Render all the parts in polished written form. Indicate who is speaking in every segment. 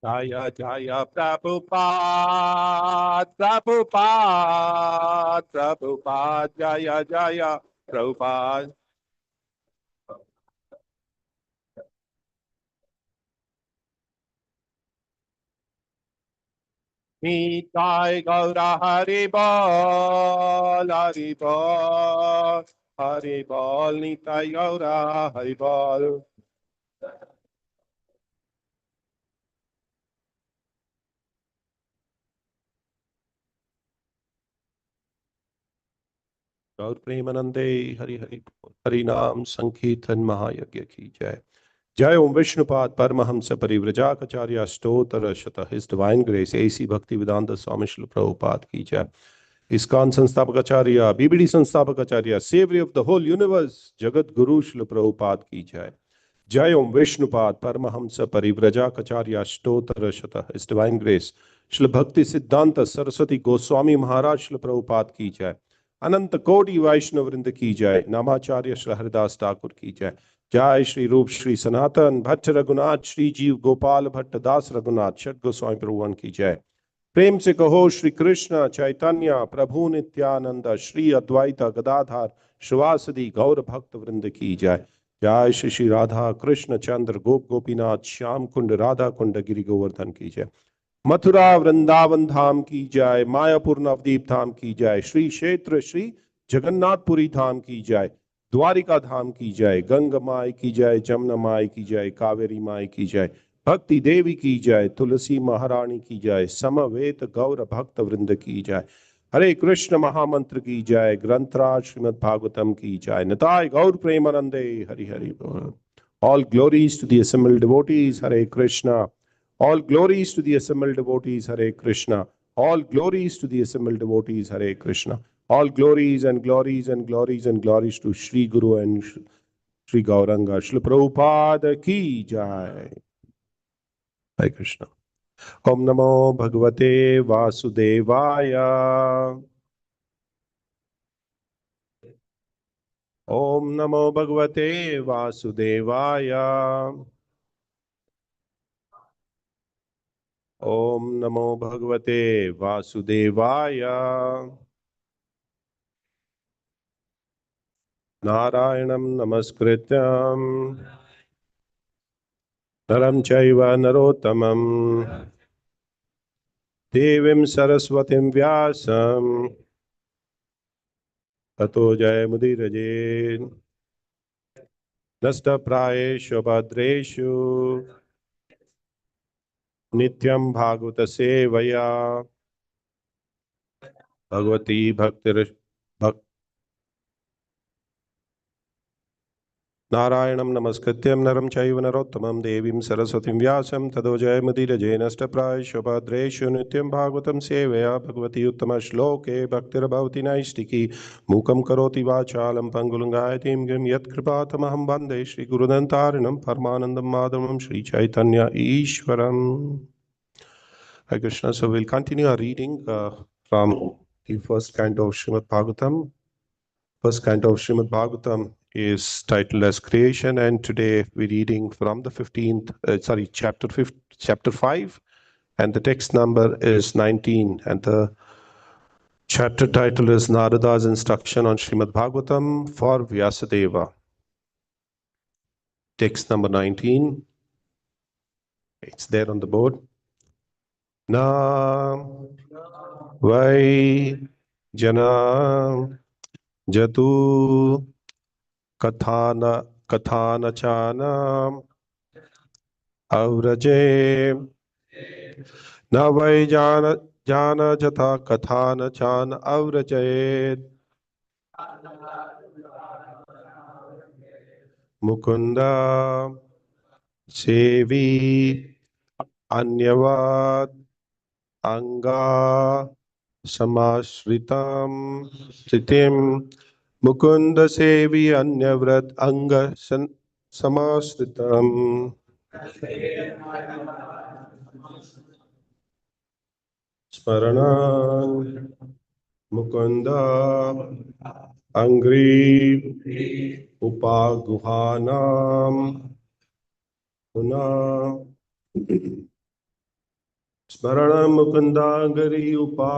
Speaker 1: Jaya Jaya Prabhupada, Prabhupada, Prabhupada, Jaya Jaya Prabhupada. Nitai Gaura Haribol, Haribol, Haribol, Nitai Gaura Haribol. गौर प्रेमानंदे हरि हरि हरि नाम संकीर्तन महायज्ञ की जय। जय ओम विष्णुपाद परमहंस परिव्रजाचार्य स्तोत्र शत हिज डिवाइन ग्रेस एसी भक्ति वेदांत स्वामी श्रील प्रभुपाद की जय। ISKCON संस्थापकाचार्य बीबीडी संस्थापकाचार्य सेवरी ऑफ द होल यूनिवर्स जगत गुरु श्रील प्रभुपाद की जय। जय ओम विष्णुपाद परमहंस परिव्रजाचार्य स्तोत्र शत हिज डिवाइन ग्रेस श्रील भक्ति सिद्धांत सरस्वती गोस्वामी महाराज श्रील प्रभुपाद की जय। अनंत कोटि वैष्णव वृंद की जय। नामाचार्य श्री हरिदास ठाकुर की जय। जय श्री रूप श्री सनातन भट्ट रघुनाथ श्री जीव गोपाल भट्ट दास रघुनाथ षट गोस्वामी प्रभुवन की जय। प्रेम से कहो श्री कृष्ण चैतन्य प्रभु नित्यानंद श्री अद्वैत गदाधार श्रीवासदि गौर भक्त वृंद की जय। जय श्री श्री राधा कृष्ण चंद्र गोप गोपीनाथ श्याम कुंड राधा कुंड गिरि गोवर्धन की जय। मथुरा वृंदावन धाम की जय। मायापुर नवदीप धाम की जय। श्री क्षेत्र श्री जगन्नाथपुरी धाम की जय। द्वारिका धाम की जय। गंगा माई की जय। जमुना माई की जय। कावेरी माई की जय। भक्ति देवी की जय। तुलसी महारानी की जय। समवेत गौर भक्त वृंद की जय। हरे कृष्ण महामंत्र की जय। ग्रंथराज श्रीमद् भागवतम की जय। निताय गौर प्रेमानंदे हरि हरि बोल। All glories to the assembled devotees. Hare Krishna. All glories to the assembled devotees. Hare Krishna. All glories to the assembled devotees. Hare Krishna. All glories and glories and glories and glories to Shri Guru and Shri Gauranga. Śrīla Prabhupāda ki jai. Hare Krishna. Om Namo Bhagavate Vasudevaya. Om Namo Bhagavate Vasudevaya. Om Namo Bhagavate Vasudevaya. नारायणं नमस्कृत्यं नरं चैव नरोत्तमं देवीं सरस्वतीं व्यासं ततो जयमुदीरये। नष्टप्रायेषु भद्रेषु नित्यं भागवत सेवया भगवती भक्तिर नारायणं नमस्कृत्यं नरं चैव नरोत्तमं देवीं सरस्वतीं व्यासं ततो जयमुदीरये। नष्टप्रायेषु भद्रेषु नित्यं भागवतं सेवया भगवती उत्तमश्लोके भक्तिर्भवति नैष्टिकी। मूकं करोति वाचालं पङ्गुलङ्गायतीं गिं यत्कृपातमहं वन्दे श्रीगुरुदन्तारिणं परमानन्दं माधवं Sri Chaitanya ईश्वरम्। Hare Krishna. So we'll continue our reading from the first canto of Śrīmad-Bhāgavatam. First canto of Śrīmad-Bhāgavatam is titled as Creation, and today we're reading from the chapter 5, and the text number is 19, and the chapter title is Narada's Instruction on Śrīmad-Bhāgavatam for Vyasadeva. Text number 19. It's there on the board. Na vai jana jatu kathana chana avraje na vai jana jata kathana chana avraje mukunda sevi anyavad anga samashritam sitim Mukunda sevi anyavrat anga samasritam. Smaranan Mukunda Angri Upaguhanam Puna Smaranam Mukundagari Upa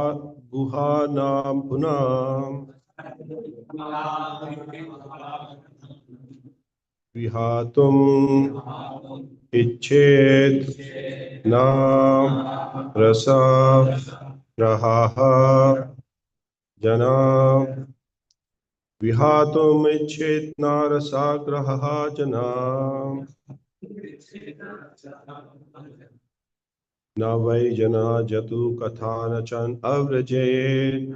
Speaker 1: Guhanam Punam Vihatum Ichet Nam Rasa Rahaha Jana Vihatum Ichet Narasa Graha Jana Navai Jana Jatu Kathana Chan Avraje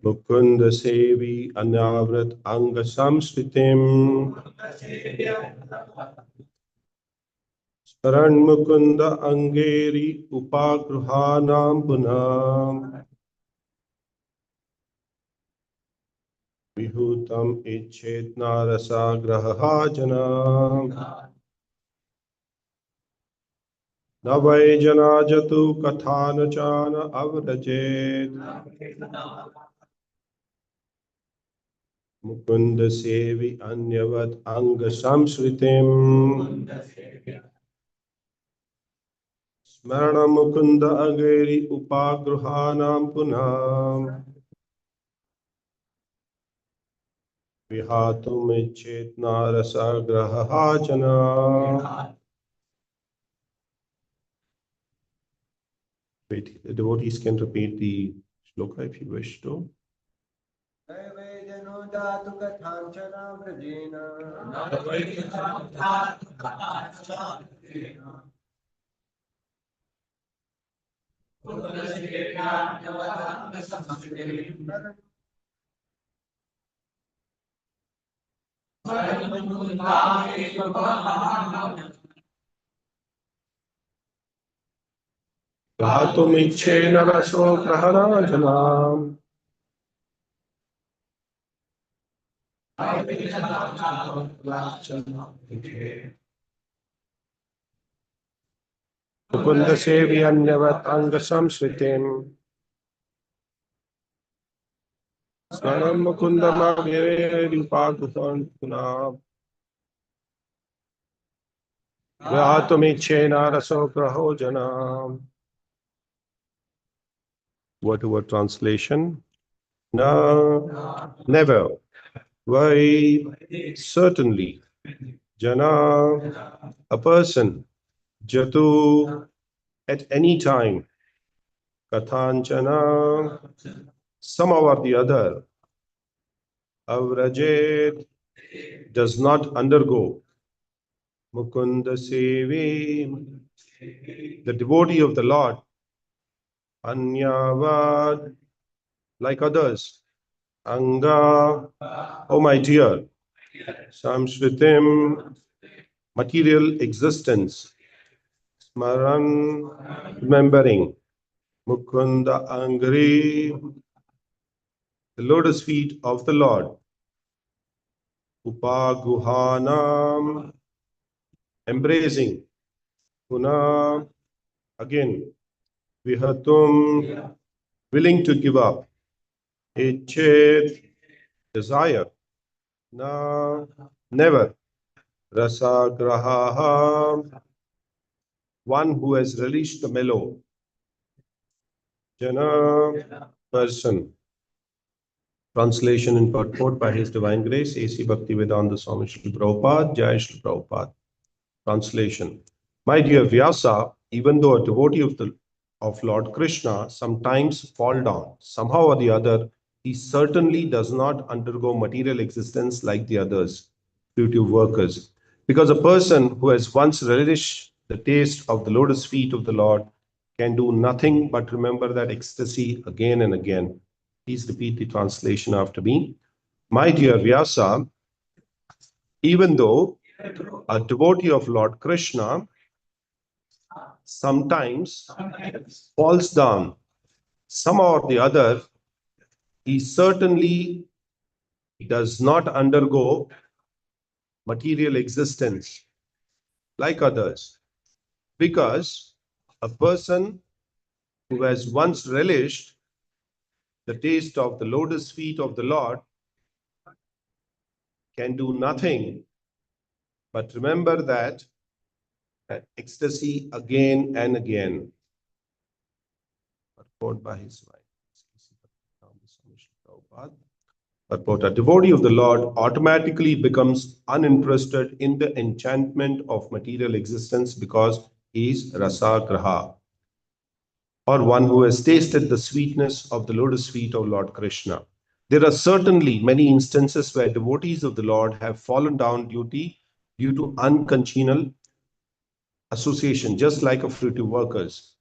Speaker 1: Mukunda Sevi Anavrat Anga Samsritim Saran Mukunda Angeri Upagruhanam Punam Vihutam Ichetna Rasa Graha Jana Navai Jana Jatu Kathana Chana Avrajet Mukunda Sevi Anyavat Anga Samsritim Smarana Mukunda Ageri Upagruhanam Punam Vihatum Ichetna Rasa Graha Jana. Wait, the devotees can repeat the shloka if you wish to. Gatumicchena raso praharanjanam. Mukunda sevi anyavat anga samsritim. Swaram mukunda magiri pagutan punam. Gatumicchena raso prahojanam. Word-to-word translation. No, never. Why? Certainly. Jana, a person. Jatu, at any time. Kathanchana, somehow or the other. Avrajet, does not undergo. Mukunda Sevi, the devotee of the Lord. Anyavad, like others. Anga, oh my dear. Samsritim, material existence. Smaran, remembering. Mukunda Angri, the lotus feet of the Lord. Upaguhanam, embracing. Puna, again. Vihatum, willing to give up. Ichet, desire. Na, never. Rasa graha, one who has relished the mellow. Jana, person. Translation and purport by His Divine Grace, A.C. Bhaktivedanta Swami Śrīla Prabhupāda, Jai Śrīla Prabhupāda. Translation. My dear Vyasa, even though a devotee of Lord Krishna sometimes fall down, somehow or the other, he certainly does not undergo material existence like the others, spiritual workers. Because a person who has once relished the taste of the lotus feet of the Lord can do nothing but remember that ecstasy again and again. Please repeat the translation after me. My dear Vyasa, even though a devotee of Lord Krishna sometimes falls down, somehow or the other, he certainly does not undergo material existence like others. Because a person who has once relished the taste of the lotus feet of the Lord can do nothing but remember that ecstasy again and again. Purport by his wife. Purport: a devotee of the Lord automatically becomes uninterested in the enchantment of material existence because he is rasagraha, or one who has tasted the sweetness of the lotus feet of Lord Krishna. There are certainly many instances where devotees of the Lord have fallen down due to uncongenial association, just like a fruitive workers,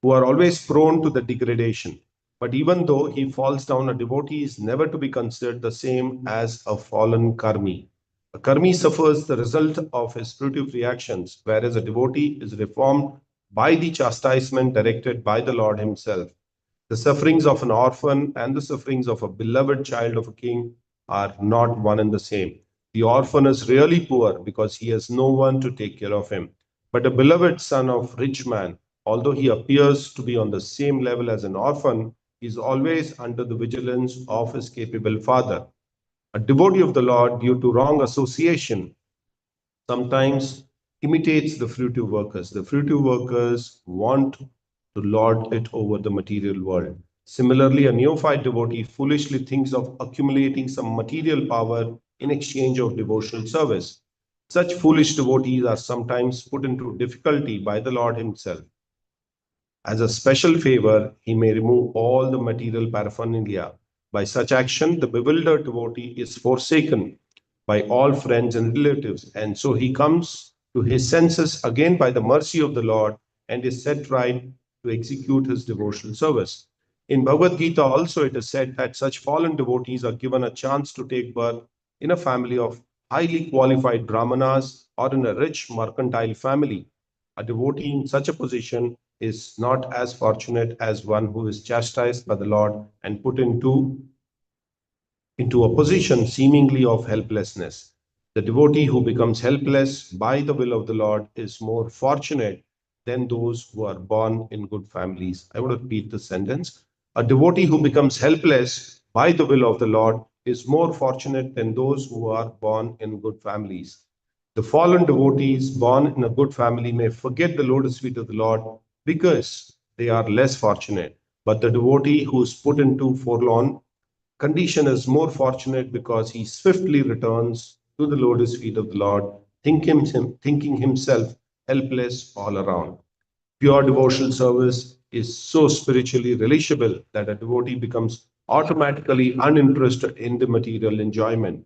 Speaker 1: who are always prone to the degradation. But even though he falls down, a devotee is never to be considered the same as a fallen karmi. A karmi suffers the result of his fruitive reactions, whereas a devotee is reformed by the chastisement directed by the Lord himself. The sufferings of an orphan and the sufferings of a beloved child of a king are not one and the same. The orphan is really poor because he has no one to take care of him. But a beloved son of rich man, although he appears to be on the same level as an orphan, is always under the vigilance of his capable father. A devotee of the Lord, due to wrong association, sometimes imitates the fruitive workers. The fruitive workers want to lord it over the material world. Similarly, a neophyte devotee foolishly thinks of accumulating some material power in exchange of devotional service. Such foolish devotees are sometimes put into difficulty by the Lord himself. As a special favor, he may remove all the material paraphernalia. By such action, the bewildered devotee is forsaken by all friends and relatives, and so he comes to his senses again by the mercy of the Lord and is set right to execute his devotional service. In Bhagavad Gita also it is said that such fallen devotees are given a chance to take birth in a family of highly qualified brahmanas or in a rich mercantile family. A devotee in such a position is not as fortunate as one who is chastised by the Lord and put into a position seemingly of helplessness. The devotee who becomes helpless by the will of the Lord is more fortunate than those who are born in good families. I want to repeat the sentence. A devotee who becomes helpless by the will of the Lord is more fortunate than those who are born in good families. The fallen devotees born in a good family may forget the lotus feet of the Lord because they are less fortunate. But the devotee who is put into forlorn condition is more fortunate because he swiftly returns to the lotus feet of the Lord, thinking himself helpless all around. Pure devotional service is so spiritually relishable that a devotee becomes automatically uninterested in the material enjoyment.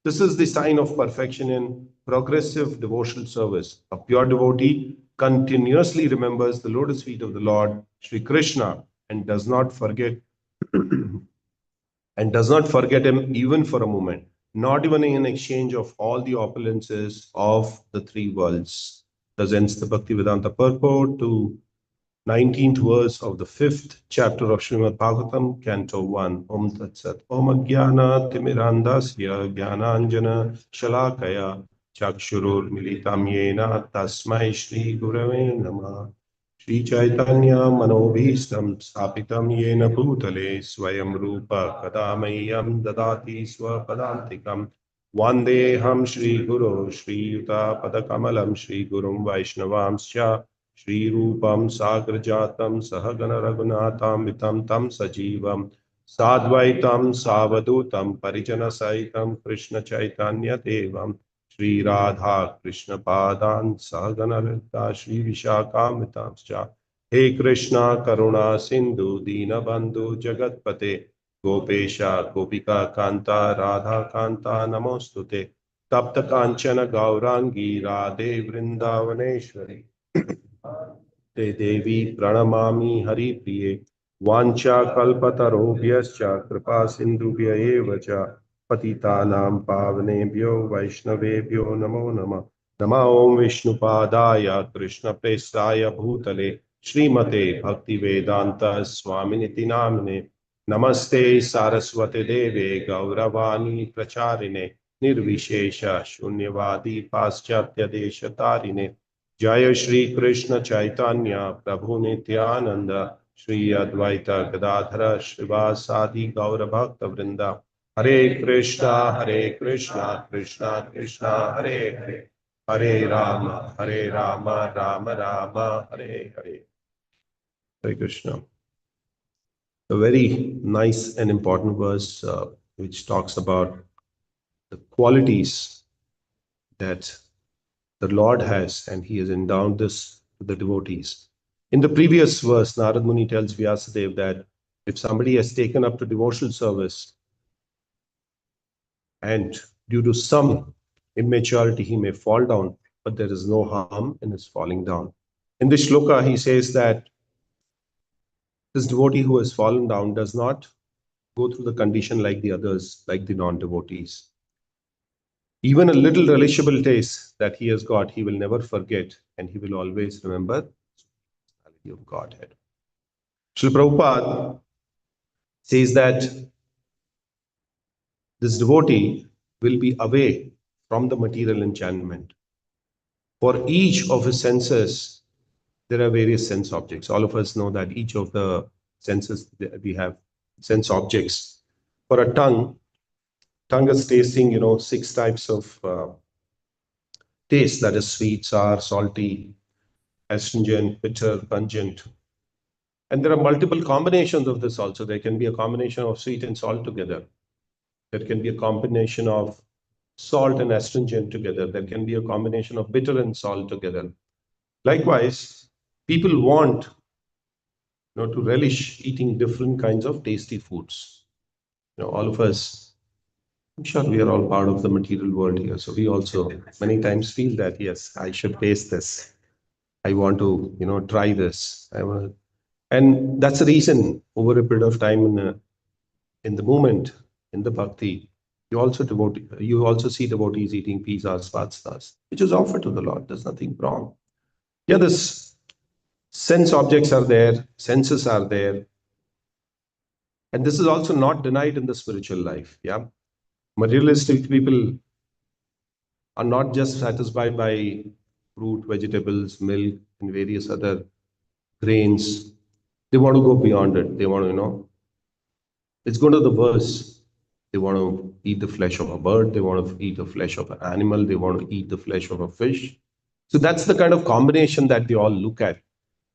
Speaker 1: This is the sign of perfection in progressive devotional service. A pure devotee continuously remembers the lotus feet of the Lord, Sri Krishna, and does not forget him even for a moment, not even in exchange of all the opulences of the three worlds. Thus ends the Bhaktivedanta purport to 19th verse of the 5th chapter of Śrīmad-Bhāgavatam, Canto 1. Om Tat Sat. Om Ajnana Timirandasya Jnananjana Shalakaya Chakshurur Militam Yena Tasmai Shri Gurave Namah. Shri Chaitanya Manobhishtam Stapitam Yena Bhutale Swayam Rupa Kadamayam Dadati Swapadantikam Vandeham Shri Guru Shri Yuta Padakamalam Shri Gurum Vaishnavamscha Shri Rupam Sagrajatam Sahagana Raghunatam Vitam Tam Sajivam Sadvaitam Savadutam Parijana Saitam Krishna Chaitanya Devam Shri Radha Krishna Padan Sahagana Lalita Shri Vishakamitamscha. He Krishna Karuna Sindhu Dina Bandhu Jagatpate Gopesha Gopika Kanta Radha Kanta Namostute Tapta Kanchana Gaurangi Radhe Vrindavaneshwari Te Devi Pranamami Hari Priye Vancha Kalpatarobhyascha Kripa Sindhubhya eva cha Patitanam Pavanebhyo Vaishnavebhyo Namo Namah. Nama Om Vishnupadaya Krishna Prestaya Bhutale Srimate Bhaktivedanta Swaminiti Namine Namaste Saraswate Deve Gauravani Pracharine Nirvishesha Shunyavadi Paschatya Deshatarine Jaya Shri Krishna Chaitanya Prabhu Nityananda Shri Advaita Gadadhara Srivasadi Gaura Bhakta Vrinda Hare Krishna Krishna Krishna Hare Hare Hare Rama, Hare Rama, Rama Rama, Hare Hare. Hare Krishna. A very nice and important verse which talks about the qualities that the Lord has, and He has endowed this to the devotees. In the previous verse, Narad Muni tells Vyasadeva that if somebody has taken up to devotional service and due to some immaturity he may fall down, but there is no harm in his falling down. In this shloka, he says that this devotee who has fallen down does not go through the condition like the others, like the non-devotees. Even a little relishable taste that he has got, he will never forget, and he will always remember the personality of Godhead. Śrīla Prabhupāda says that this devotee will be away from the material enchantment. For each of his senses, there are various sense objects. All of us know that each of the senses, we have sense objects. For a tongue is tasting, 6 types of taste, that is sweet, sour, salty, astringent, bitter, pungent. And there are multiple combinations of this also. There can be a combination of sweet and salt together. There can be a combination of salt and astringent together. There can be a combination of bitter and salt together. Likewise, people want to relish eating different kinds of tasty foods. All of us, I'm sure we are all part of the material world here. So we also many times feel that, yes, I should taste this. I want to, try this. And that's the reason over a period of time in the movement, in the bhakti, you also see devotees eating pizzas, pastas, which is offered to the Lord. There's nothing wrong. Yeah, this sense objects are there, senses are there. And this is also not denied in the spiritual life. Yeah. Materialistic people are not just satisfied by fruit, vegetables, milk, and various other grains. They want to go beyond it. They want to, let's go to the verse. They want to eat the flesh of a bird. They want to eat the flesh of an animal. They want to eat the flesh of a fish. So that's the kind of combination that they all look at,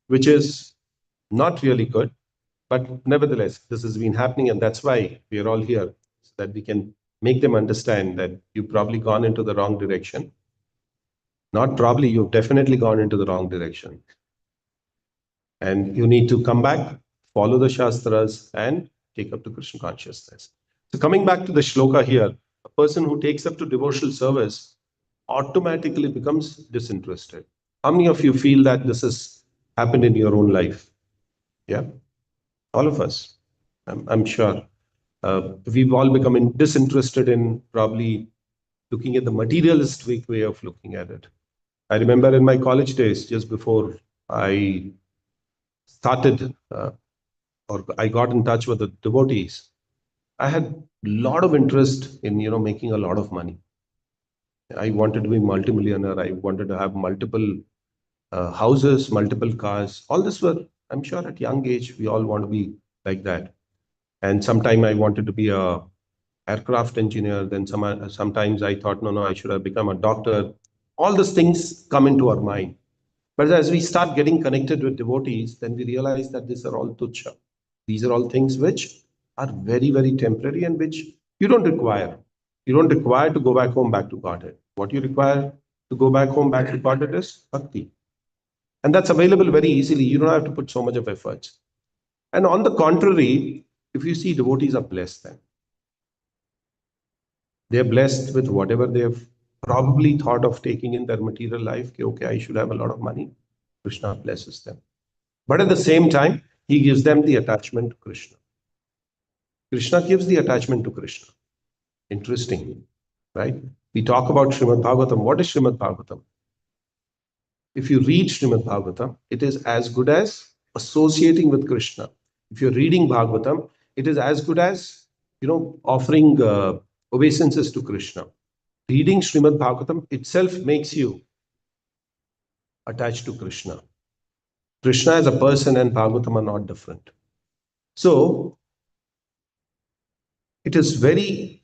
Speaker 1: which is not really good. But nevertheless, this has been happening, and that's why we are all here, so that we can make them understand that you've probably gone into the wrong direction. Not probably, you've definitely gone into the wrong direction. And you need to come back, follow the Shastras, and take up to Krishna consciousness. So coming back to the shloka here, a person who takes up to devotional service automatically becomes disinterested. How many of you feel that this has happened in your own life? Yeah, all of us. I'm sure. We've all become disinterested in probably looking at the materialistic way of looking at it. I remember in my college days, just before I started or I got in touch with the devotees, I had a lot of interest in making a lot of money. I wanted to be multimillionaire. I wanted to have multiple houses, multiple cars. All this were, I'm sure, at young age we all want to be like that. And sometime I wanted to be a aircraft engineer. Then sometimes I thought, no, I should have become a doctor. All these things come into our mind. But as we start getting connected with devotees, then we realize that these are all tuchha. These are all things which are very, very temporary and which you don't require. You don't require to go back home, back to Godhead. What you require to go back home, back to Godhead is bhakti. And that's available very easily. You don't have to put so much of efforts. And on the contrary, if you see, devotees are blessed then. They're blessed with whatever they have probably thought of taking in their material life. Okay, I should have a lot of money. Krishna blesses them. But at the same time, he gives them the attachment to Krishna. Krishna gives the attachment to Krishna. Interesting, right? We talk about Śrīmad-Bhāgavatam. What is Śrīmad-Bhāgavatam? If you read Śrīmad-Bhāgavatam, it is as good as associating with Krishna. If you're reading Bhagavatam, it is as good as, offering obeisances to Krishna. Reading Śrīmad-Bhāgavatam itself makes you attached to Krishna. Krishna as a person and Bhagavatam are not different. So, it is very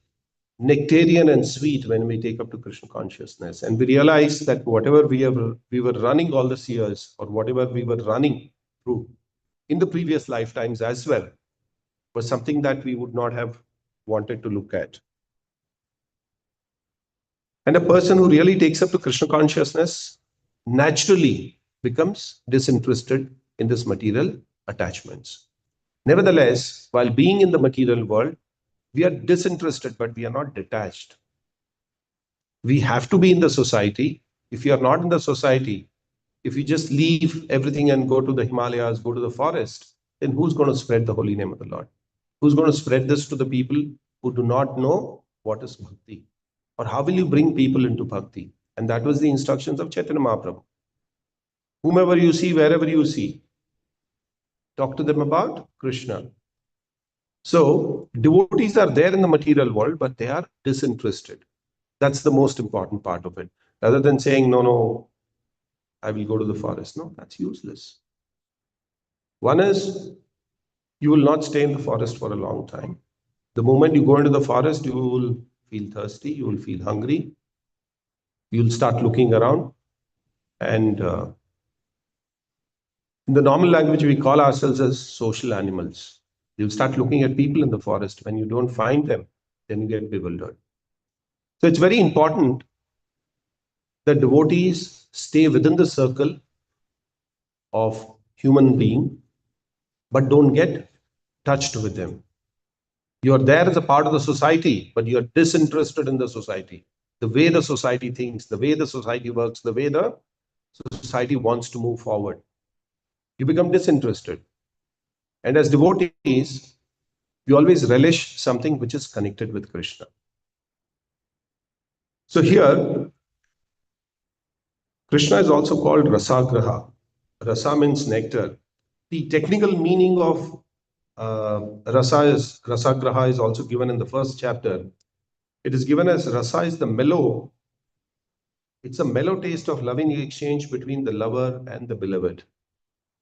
Speaker 1: nectarian and sweet when we take up to Krishna consciousness. And we realize that whatever we were running all these years, or whatever we were running through in the previous lifetimes as well, was something that we would not have wanted to look at. And a person who really takes up to Krishna consciousness naturally becomes disinterested in this material attachments. Nevertheless, while being in the material world, we are disinterested, but we are not detached. We have to be in the society. If you are not in the society, if you just leave everything and go to the Himalayas, go to the forest, then who's going to spread the holy name of the Lord? Who's going to spread this to the people who do not know what is bhakti? Or how will you bring people into bhakti? And that was the instructions of Chaitanya Mahaprabhu. Whomever you see, wherever you see, talk to them about Krishna. So devotees are there in the material world, but they are disinterested. That's the most important part of it. Rather than saying, no, I will go to the forest. No, that's useless. One is, you will not stay in the forest for a long time. The moment you go into the forest, you will feel thirsty, you will feel hungry, you will start looking around. And in the normal language, we call ourselves as social animals. You'll start looking at people in the forest. When you don't find them, then you get bewildered. So it's very important that devotees stay within the circle of human being, but don't get touched with them. You are there as a part of the society, but you are disinterested in the society. The way the society thinks, the way the society works, the way the society wants to move forward. You become disinterested. And as devotees, you always relish something which is connected with Krishna. So here, Krishna is also called Rasagraha. Rasa means nectar. The technical meaning of Rasagraha is also given in the first chapter. It is given as rasa is the mellow. It's a mellow taste of loving exchange between the lover and the beloved,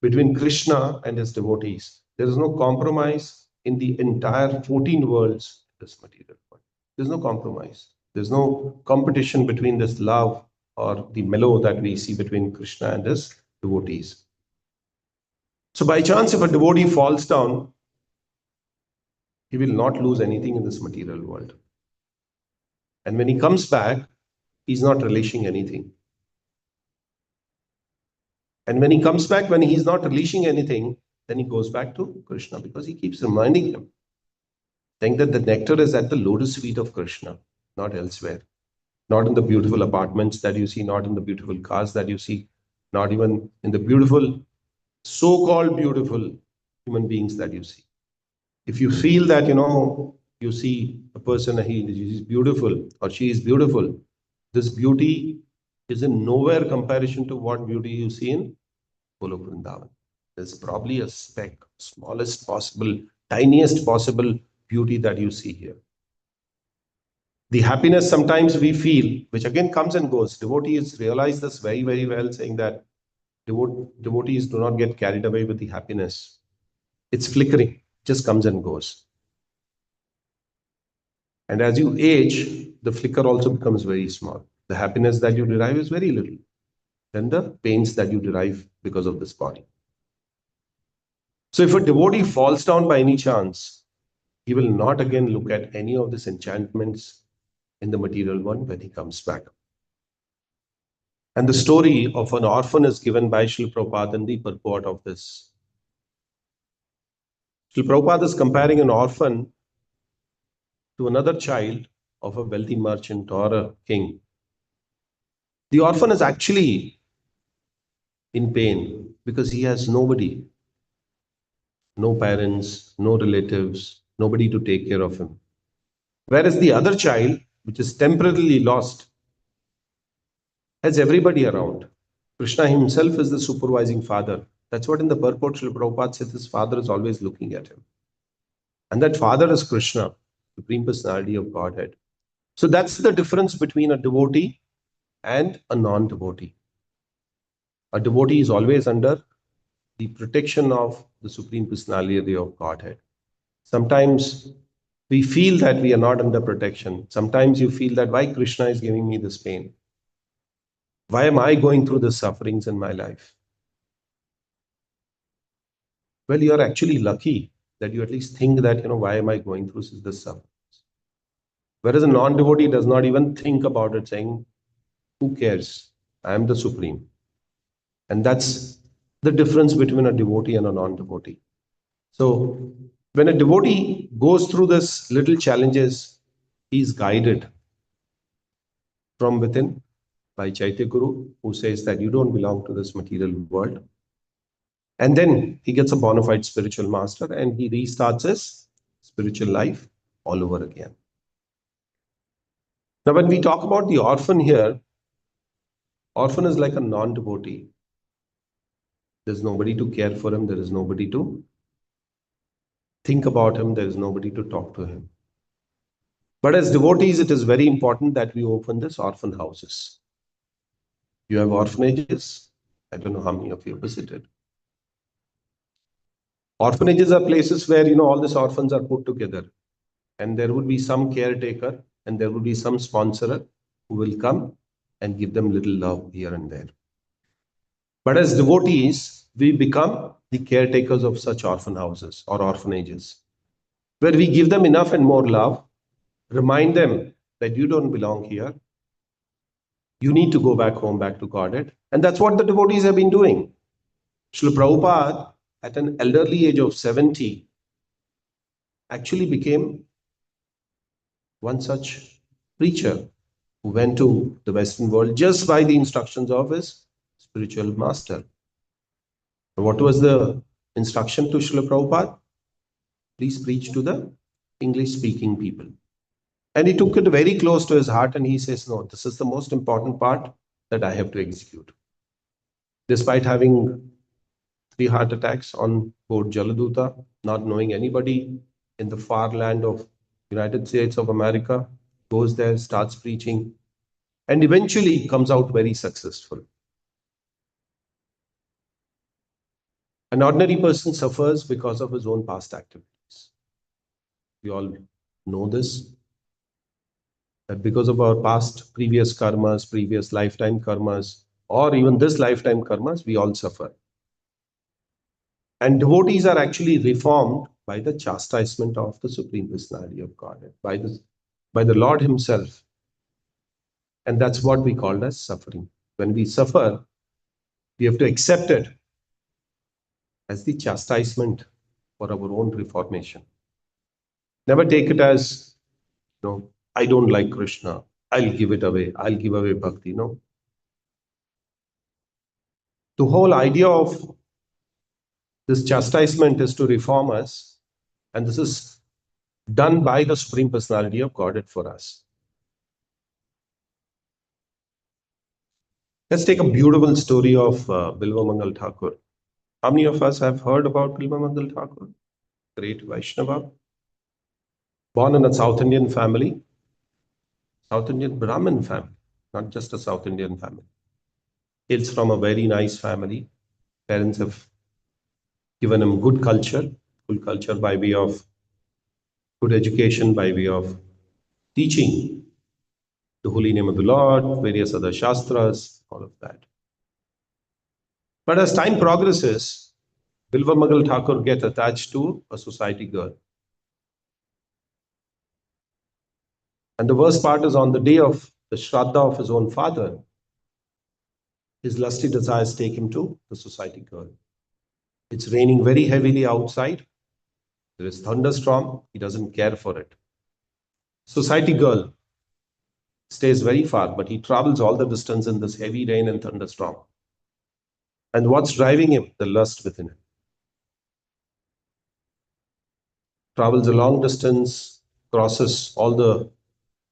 Speaker 1: between Krishna and his devotees. There is no compromise in the entire 14 worlds, this material world. There's no compromise. There's no competition between this love or the mellow that we see between Krishna and his devotees. So by chance, if a devotee falls down, he will not lose anything in this material world. And when he comes back, he's not relishing anything. And when he comes back, when he's not relishing anything, then he goes back to Krishna, because he keeps reminding him, saying that the nectar is at the lotus feet of Krishna, not elsewhere. Not in the beautiful apartments that you see, not in the beautiful cars that you see, not even in the beautiful, so-called beautiful human beings that you see. If you feel that, you see a person, he's beautiful or she is beautiful, this beauty is in nowhere comparison to what beauty you see in Golok Vrindavan. There's probably a speck, smallest possible, tiniest possible beauty that you see here. The happiness sometimes we feel, which again comes and goes. Devotees realize this very, very well, saying that devotees do not get carried away with the happiness. It's flickering, just comes and goes. And as you age, the flicker also becomes very small. The happiness that you derive is very little than the pains that you derive because of this body. So if a devotee falls down by any chance, he will not again look at any of these enchantments in the material one when he comes back. And the story of an orphan is given by Śrīla Prabhupāda in the purport of this. Śrīla Prabhupāda is comparing an orphan to another child of a wealthy merchant or a king. The orphan is actually in pain because he has nobody, no parents, no relatives, nobody to take care of him. Whereas the other child, which is temporarily lost, has everybody around. Krishna himself is the supervising father. That's what in the purport Śrīla Prabhupāda said, his father is always looking at him. And that father is Krishna, Supreme Personality of Godhead. So that's the difference between a devotee and a non-devotee. A devotee is always under the protection of the Supreme Personality of Godhead. Sometimes we feel that we are not under protection. Sometimes you feel that why Krishna is giving me this pain? Why am I going through the sufferings in my life? Well, you are actually lucky that you at least think that, why am I going through this suffering? Whereas a non-devotee does not even think about it, saying, who cares? I am the Supreme. And that's the difference between a devotee and a non-devotee. So when a devotee goes through this little challenges, he is guided from within by Chaitya Guru, who says that you don't belong to this material world. And then he gets a bona fide spiritual master and he restarts his spiritual life all over again. Now, when we talk about the orphan here, orphan is like a non-devotee. There's nobody to care for him. There is nobody to think about him. There is nobody to talk to him. But as devotees, it is very important that we open this orphan houses. You have orphanages. I don't know how many of you visited. Orphanages are places where, all these orphans are put together. And there would be some caretaker and there would be some sponsorer who will come and give them little love here and there. But as devotees, we become the caretakers of such orphan houses or orphanages, where we give them enough and more love, remind them that you don't belong here. You need to go back home, back to Godhead. And that's what the devotees have been doing. Śrīla Prabhupāda, at an elderly age of 70, actually became one such preacher who went to the Western world just by the instructions of his spiritual master. What was the instruction to Śrīla Prabhupāda? Please preach to the English-speaking people. And he took it very close to his heart and he says, no, this is the most important part that I have to execute. Despite having 3 heart attacks on board Jaladuta, not knowing anybody in the far land of United States of America, goes there, starts preaching, and eventually comes out very successful. An ordinary person suffers because of his own past activities. We all know this, that because of our past, previous karmas, previous lifetime karmas, or even this lifetime karmas, we all suffer. And devotees are actually reformed by the chastisement of the Supreme Personality of Godhead, by the Lord Himself. And that's what we call as suffering. When we suffer, we have to accept it as the chastisement for our own reformation. Never take it as, I don't like Krishna, I'll give it away, I'll give away bhakti. No. The whole idea of this chastisement is to reform us, and this is done by the Supreme Personality of Godhead for us. Let's take a beautiful story of Bilva Mangal Thakur. How many of us have heard about Bilva Mangal Thakur? Great Vaishnava. Born in a South Indian family, South Indian Brahmin family, not just a South Indian family. Hails from a very nice family. Parents have given him good culture by way of good education, by way of teaching the holy name of the Lord, various other shastras, all of that. But as time progresses, Bilva Mangal Thakur gets attached to a society girl. And the worst part is, on the day of the Shraddha of his own father, his lusty desires take him to the society girl. It's raining very heavily outside. There is thunderstorm. He doesn't care for it. Society girl stays very far, but he travels all the distance in this heavy rain and thunderstorm. And what's driving him? The lust within him. Travels a long distance, crosses all the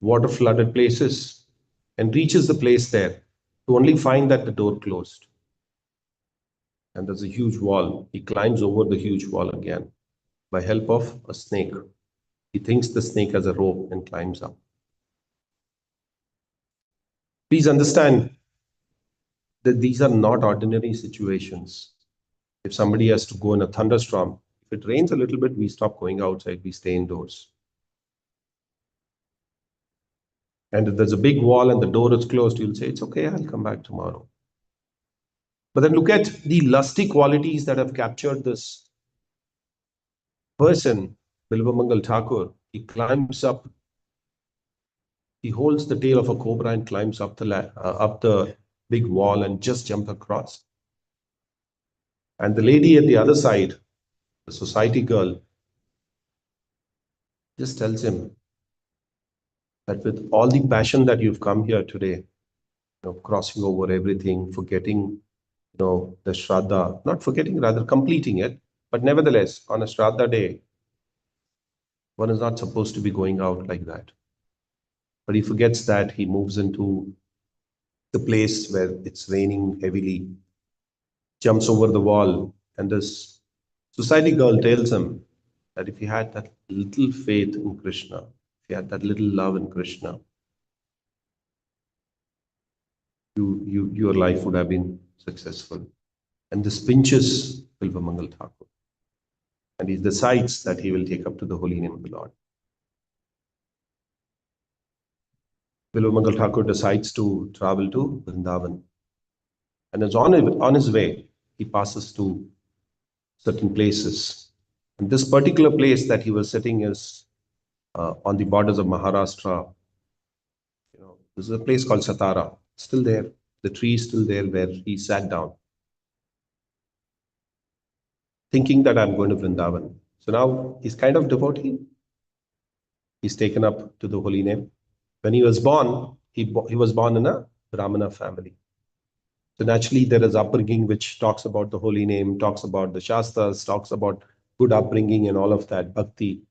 Speaker 1: water-flooded places, and reaches the place there to only find that the door closed. And there's a huge wall. He climbs over the huge wall again by help of a snake. He thinks the snake has a rope and climbs up. Please understand that these are not ordinary situations. If somebody has to go in a thunderstorm, if it rains a little bit, we stop going outside, we stay indoors. And if there's a big wall and the door is closed, you'll say, it's okay, I'll come back tomorrow. But then look at the lusty qualities that have captured this person, Bilvamangal Thakur. He climbs up, he holds the tail of a cobra and climbs up the big wall and just jump across. And the lady at the other side, the society girl, just tells him that with all the passion that you've come here today, crossing over everything, forgetting, the Shraddha, not forgetting, rather completing it. But nevertheless, on a Shraddha day, one is not supposed to be going out like that. But he forgets that. He moves into the place where it's raining heavily, jumps over the wall, and this society girl tells him that if he had that little faith in Krishna, if he had that little love in Krishna, your life would have been successful. And this pinches Bilvamangal Thakur. And he decides that he will take up to the holy name of the Lord. Bilvamangal Thakur decides to travel to Vrindavan. And as on his way, he passes to certain places. And this particular place that he was sitting is on the borders of Maharashtra. This is a place called Satara. Still there. The tree is still there where he sat down, thinking that I'm going to Vrindavan. So now he's kind of devotee. He's taken up to the holy name. When he was born, he was born in a Brahmana family. So naturally, there is upbringing which talks about the holy name, talks about the Shastras, talks about good upbringing and all of that, bhakti.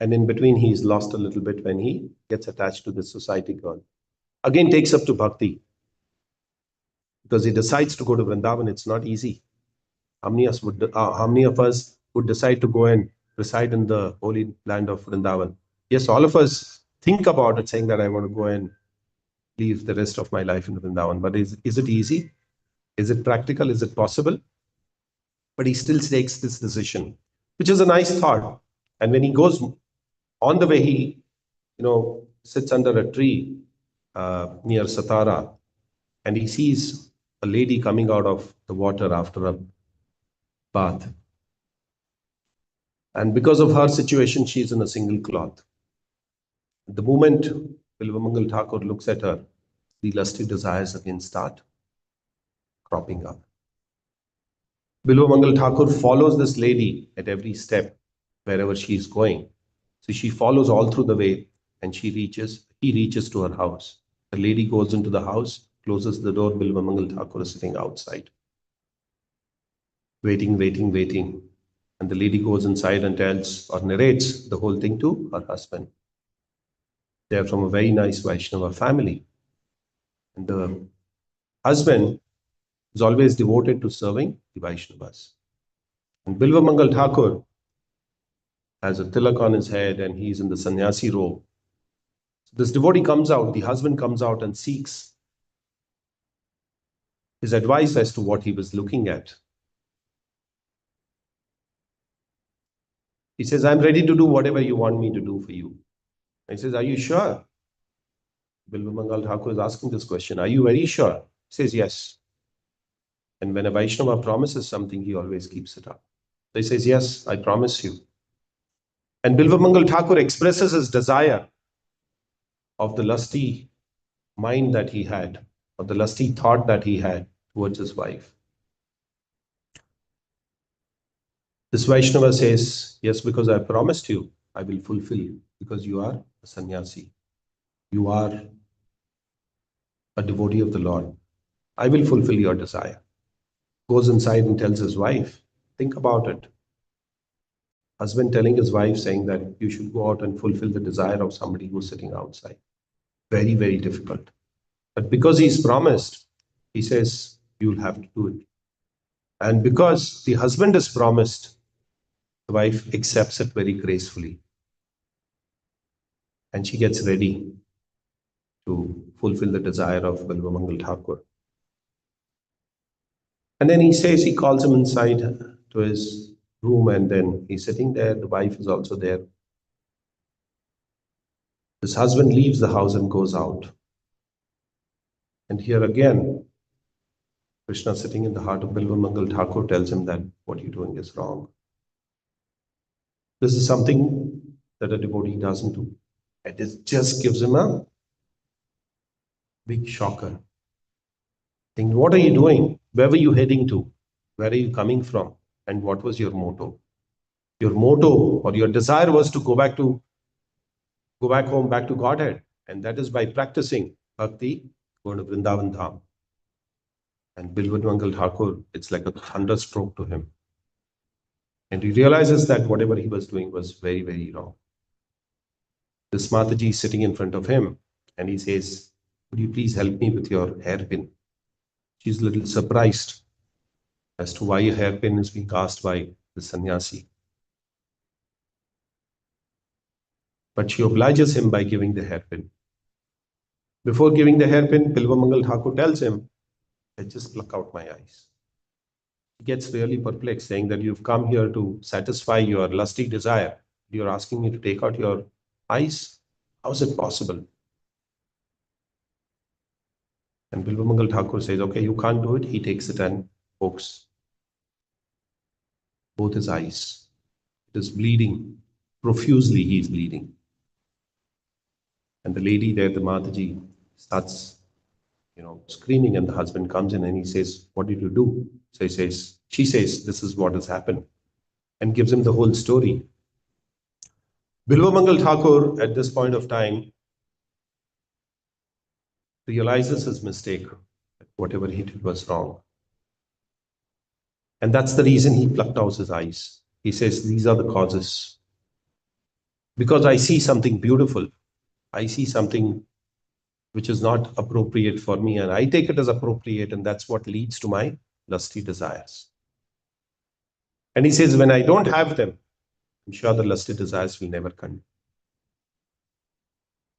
Speaker 1: And in between, he's lost a little bit when he gets attached to this society girl. Again, takes up to bhakti. Because he decides to go to Vrindavan, it's not easy. How many of us would decide to go and reside in the holy land of Vrindavan? Yes, all of us think about it, saying that I want to go and live the rest of my life in Vrindavan. But is it easy? Is it practical? Is it possible? But he still takes this decision, which is a nice thought. And when he goes on the way, he sits under a tree near Satara, and he sees a lady coming out of the water after a bath. And because of her situation, she's in a single cloth. The moment Bilvamangal Thakur looks at her, the lusty desires again start cropping up. Bilvamangal Thakur follows this lady at every step, wherever she is going. So she follows all through the way, and he reaches to her house. The lady goes into the house, closes the door. Bilvamangal Thakur is sitting outside, waiting. And the lady goes inside and tells or narrates the whole thing to her husband. They are from a very nice Vaishnava family. And the husband is always devoted to serving the Vaishnavas. And Bilvamangal Thakur has a tilak on his head and he's in the sannyasi robe. So this devotee comes out, the husband comes out and seeks his advice as to what he was looking at. He says, I'm ready to do whatever you want me to do for you. And he says, are you sure? Bilvamangal Thakur is asking this question. Are you very sure? He says, yes. And when a Vaishnava promises something, he always keeps it up. So he says, yes, I promise you. And Bilvamangal Thakur expresses his desire of the lusty mind that he had, of the lusty thought that he had towards his wife. This Vaishnava says, yes, because I promised you, I will fulfill you, because you are a sannyasi. You are a devotee of the Lord. I will fulfill your desire. Goes inside and tells his wife, think about it. Husband telling his wife, saying that you should go out and fulfill the desire of somebody who's sitting outside. Very, very difficult. But because he's promised, he says, you'll have to do it. And because the husband is promised, the wife accepts it very gracefully. And she gets ready to fulfill the desire of Bilvamangal Thakur. And then he calls him inside to his room, and then he's sitting there. The wife is also there. This husband leaves the house and goes out. And here again, Krishna, sitting in the heart of Bilva Mangal Thakur, tells him that what you're doing is wrong. This is something that a devotee doesn't do. It just gives him a big shocker. Think, what are you doing? Where were you heading to? Where are you coming from? And what was your motto? Your motto or your desire was to go back home, back to Godhead. And that is by practicing bhakti, going to Vrindavan Dham. And Bilva Mangal Thakur, it's like a thunderstroke to him. And he realizes that whatever he was doing was very, very wrong. This Mataji is sitting in front of him and he says, "Would you please help me with your hairpin?" She's a little surprised as to why a hairpin is being asked by the sannyasi. But she obliges him by giving the hairpin. Before giving the hairpin, Bilva Mangal Thakur tells him, "I just pluck out my eyes." He gets really perplexed, saying that you've come here to satisfy your lusty desire. You're asking me to take out your eyes? How is it possible? And Bilva Mangal Thakur says, "Okay, you can't do it." He takes it and pokes both his eyes. It is bleeding. Profusely he is bleeding. And the lady there, the Mataji, starts screaming, and the husband comes in and he says, "What did you do?" So she says, "This is what has happened," and gives him the whole story. Bilva Mangal Thakur, at this point of time, realizes his mistake, that whatever he did was wrong. And that's the reason he plucked out his eyes. He says, "These are the causes. Because I see something beautiful. I see something which is not appropriate for me, and I take it as appropriate, and that's what leads to my lusty desires." And he says, when I don't have them, I'm sure the lusty desires will never come.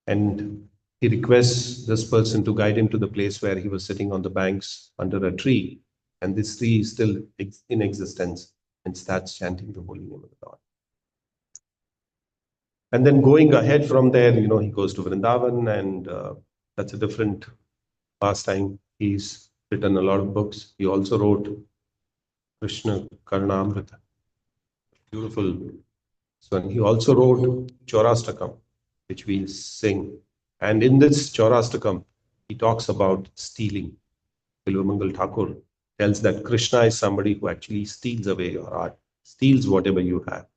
Speaker 1: And he requests this person to guide him to the place where he was sitting on the banks under a tree, and this tree is still in existence, and starts chanting the holy name of the Lord. And then going ahead from there, he goes to Vrindavan, and that's a different pastime. He's written a lot of books. He also wrote Krishna Karnamrita, beautiful. So he also wrote Chaurastakam, which we sing. And in this Chaurastakam, he talks about stealing. Bilva Mangal Thakur tells that Krishna is somebody who actually steals away your heart, steals whatever you have.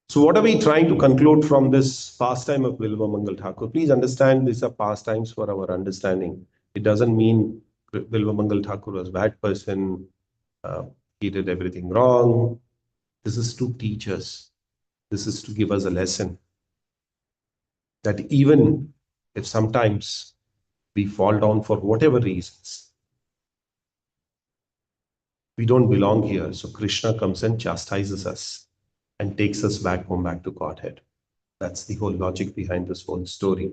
Speaker 1: So what are we trying to conclude from this pastime of Bilva Mangal Thakur? Please understand, these are pastimes for our understanding. It doesn't mean Bilva Mangal Thakur was a bad person, he did everything wrong. This is to teach us. This is to give us a lesson. That even if sometimes we fall down for whatever reasons, we don't belong here. So Krishna comes and chastises us and takes us back home, back to Godhead. That's the whole logic behind this whole story.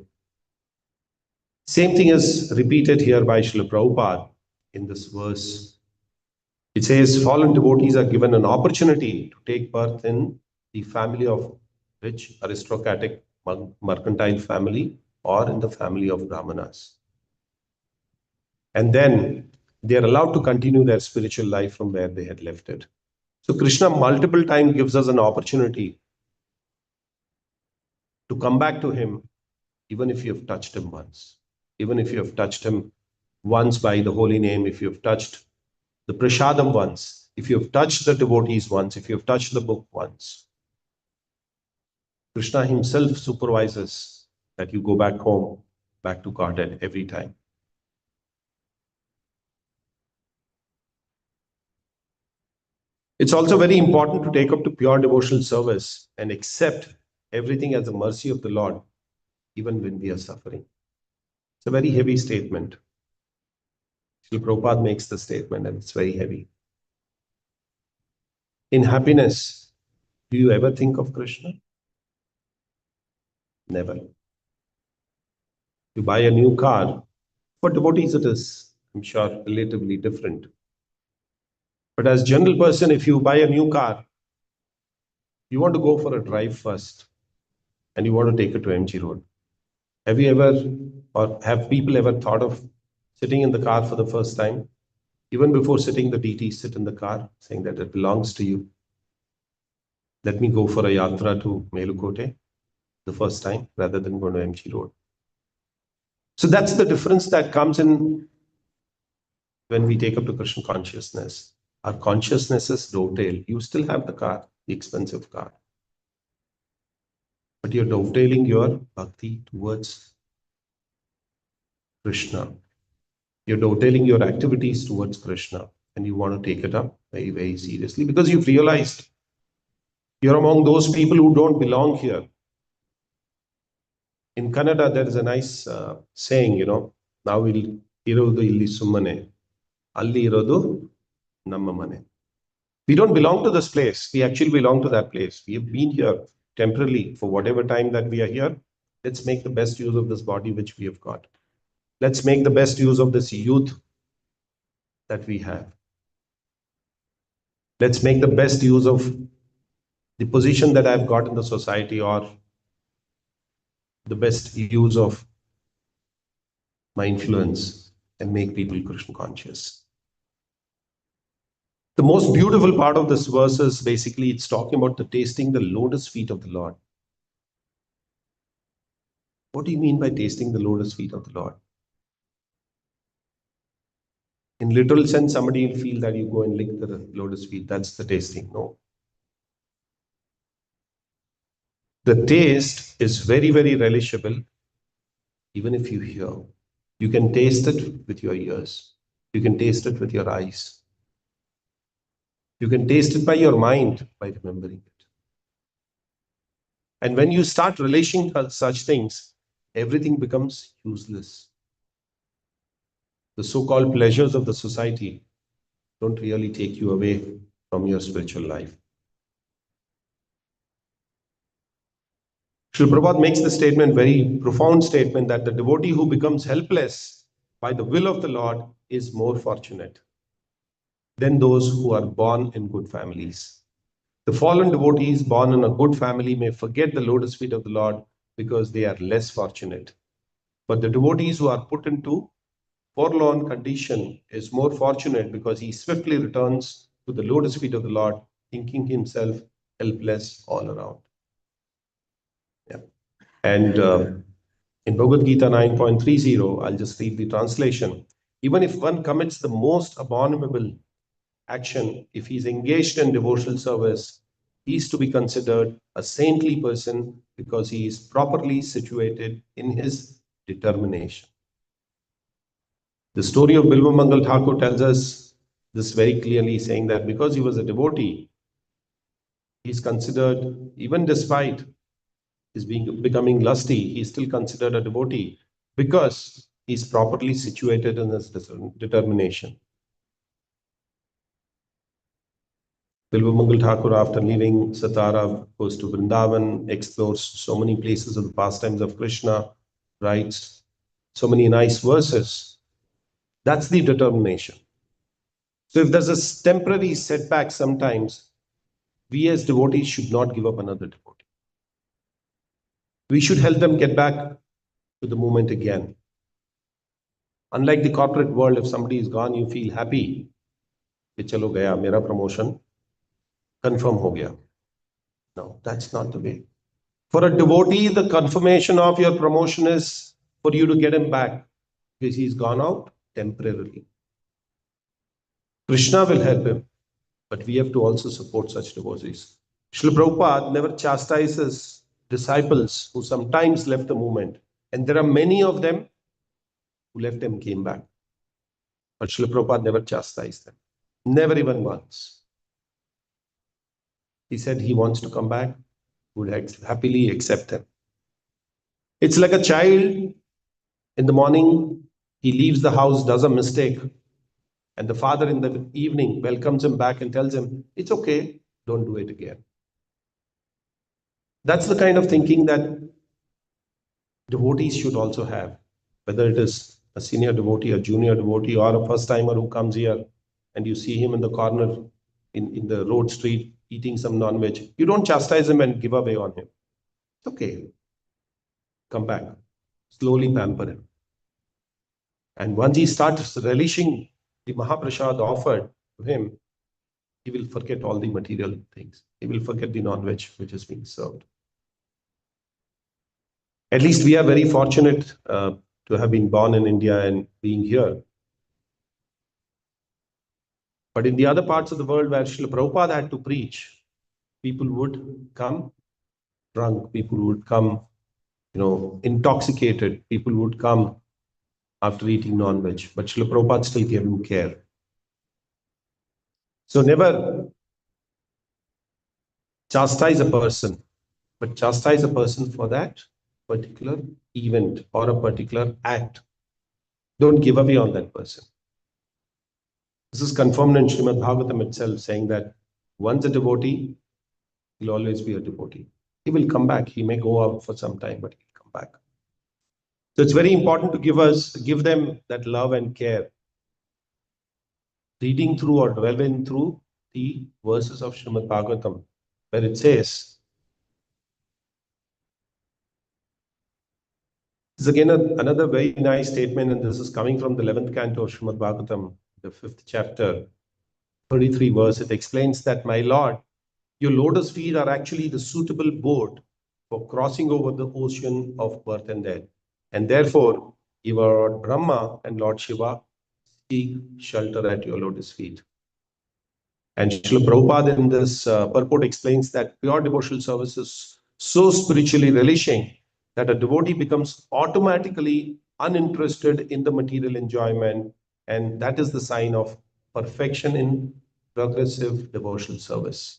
Speaker 1: Same thing is repeated here by Śrīla Prabhupāda in this verse. It says, fallen devotees are given an opportunity to take birth in the family of rich, aristocratic, mercantile family, or in the family of Brahmanas. And then they are allowed to continue their spiritual life from where they had left it. So Krishna multiple times gives us an opportunity to come back to him, even if you have touched him once. Even if you have touched him once by the holy name, if you have touched the prasadam once, if you have touched the devotees once, if you have touched the book once. Krishna himself supervises that you go back home, back to Godhead every time. It's also very important to take up to pure devotional service and accept everything as the mercy of the Lord, even when we are suffering. It's a very heavy statement. Śrīla Prabhupāda makes the statement, and it's very heavy. In happiness, do you ever think of Krishna? Never. You buy a new car. For devotees, it is, I'm sure, relatively different. But as general person, if you buy a new car, you want to go for a drive first. and you want to take it to MG Road. Have you ever, or have people ever thought of sitting in the car for the first time? Even before sitting, the DT sit in the car saying that it belongs to you. Let me go for a yatra to Melukote the first time rather than going to MG Road. So that's the difference that comes in when we take up to Krishna consciousness. Our consciousness is dovetail. You still have the car, the expensive car, but you're dovetailing your bhakti towards Krishna. You're dovetailing your activities towards Krishna, and you want to take it up very, very seriously because you've realized you're among those people who don't belong here. In Kannada, there is a nice saying, now irodu illi summane, alli irodu namma mane. We don't belong to this place. We actually belong to that place. We have been here temporarily for whatever time that we are here. Let's make the best use of this body which we have got. Let's make the best use of this youth that we have. Let's make the best use of the position that I've got in the society, or the best use of my influence, and make people Krishna conscious. The most beautiful part of this verse is basically it's talking about the tasting the lotus feet of the Lord. What do you mean by tasting the lotus feet of the Lord? In literal sense, somebody will feel that you go and lick the lotus feet. That's the tasting. No. The taste is very, very relishable, even if you hear. You can taste it with your ears. You can taste it with your eyes. You can taste it by your mind, by remembering it. And when you start relishing such things, everything becomes useless. The so-called pleasures of the society don't really take you away from your spiritual life. Śrīla Prabhupāda makes the statement, very profound statement, that the devotee who becomes helpless by the will of the Lord is more fortunate than those who are born in good families. The fallen devotees born in a good family may forget the lotus feet of the Lord because they are less fortunate. But the devotees who are put into forlorn condition is more fortunate because he swiftly returns to the lotus feet of the Lord, thinking himself helpless all around. Yeah. And in Bhagavad Gita 9.30, I'll just read the translation. Even if one commits the most abominable action, if he's engaged in devotional service, he is to be considered a saintly person because he is properly situated in his determination. The story of Bilva Mangal Thakur tells us this very clearly, saying that because he was a devotee, he's considered, even despite his becoming lusty, he's still considered a devotee because he's properly situated in his determination. Bilva Mangal Thakur, after leaving Satara, goes to Vrindavan, explores so many places of the pastimes of Krishna, writes so many nice verses. That's the determination. So if there's a temporary setback sometimes, we as devotees should not give up another devotee. We should help them get back to the moment again. Unlike the corporate world, if somebody is gone, you feel happy. Che chalo gaya, mera promotion confirm ho gaya. No, that's not the way. For a devotee, the confirmation of your promotion is for you to get him back because he's gone out temporarily. Krishna will help him, but we have to also support such devotees. Śrīla Prabhupāda never chastises disciples who sometimes left the movement, and there are many of them who left and came back. But Śrīla Prabhupāda never chastised them, never even once. He said he wants to come back, would happily accept them. It's like a child in the morning, he leaves the house, does a mistake, and the father in the evening welcomes him back and tells him, it's okay, don't do it again. That's the kind of thinking that devotees should also have, whether it is a senior devotee, a junior devotee, or a first timer who comes here and you see him in the corner in the road street eating some non-veg. You don't chastise him and give away on him. It's okay. come back. Slowly pamper him. And once he starts relishing the Mahaprasad offered to him, he will forget all the material things. He will forget the non-veg which is being served. At least we are very fortunate to have been born in India and being here. But in the other parts of the world where Śrīla Prabhupāda had to preach, people would come drunk, people would come, intoxicated, people would come after eating non-veg. But Śrīla Prabhupāda still gave him care. So never chastise a person, but chastise a person for that particular event or a particular act. Don't give away on that person. This is confirmed in Śrīmad-Bhāgavatam itself, saying that once a devotee, he'll always be a devotee. He will come back. He may go out for some time, but he'll come back. So it's very important to give them that love and care. Reading through or dwelling through the verses of Śrīmad-Bhāgavatam, where it says, this is again another very nice statement, and this is coming from the 11th canto of Śrīmad-Bhāgavatam, the 5th chapter, 33 verse. It explains that, my Lord, your lotus feet are actually the suitable boat for crossing over the ocean of birth and death. And therefore, your Lord Brahma and Lord Shiva seek shelter at your lotus feet. And Śrīla Prabhupāda in this purport explains that pure devotional service is so spiritually relishing that a devotee becomes automatically uninterested in the material enjoyment, and that is the sign of perfection in progressive devotional service.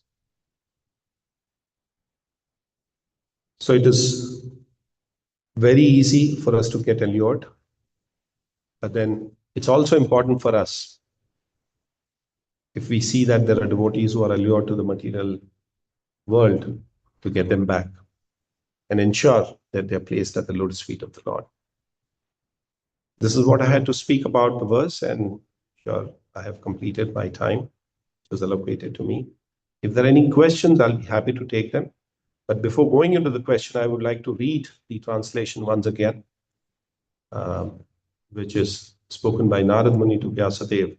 Speaker 1: So it is very easy for us to get allured, but then it's also important for us, if we see that there are devotees who are allured to the material world, to get them back and ensure that they are placed at the lotus feet of the Lord. This is what I had to speak about the verse, and sure, I have completed my time. It was allocated to me. If there are any questions, I'll be happy to take them. But before going into the question, I would like to read the translation once again, which is spoken by Narad Muni to Vyasadev.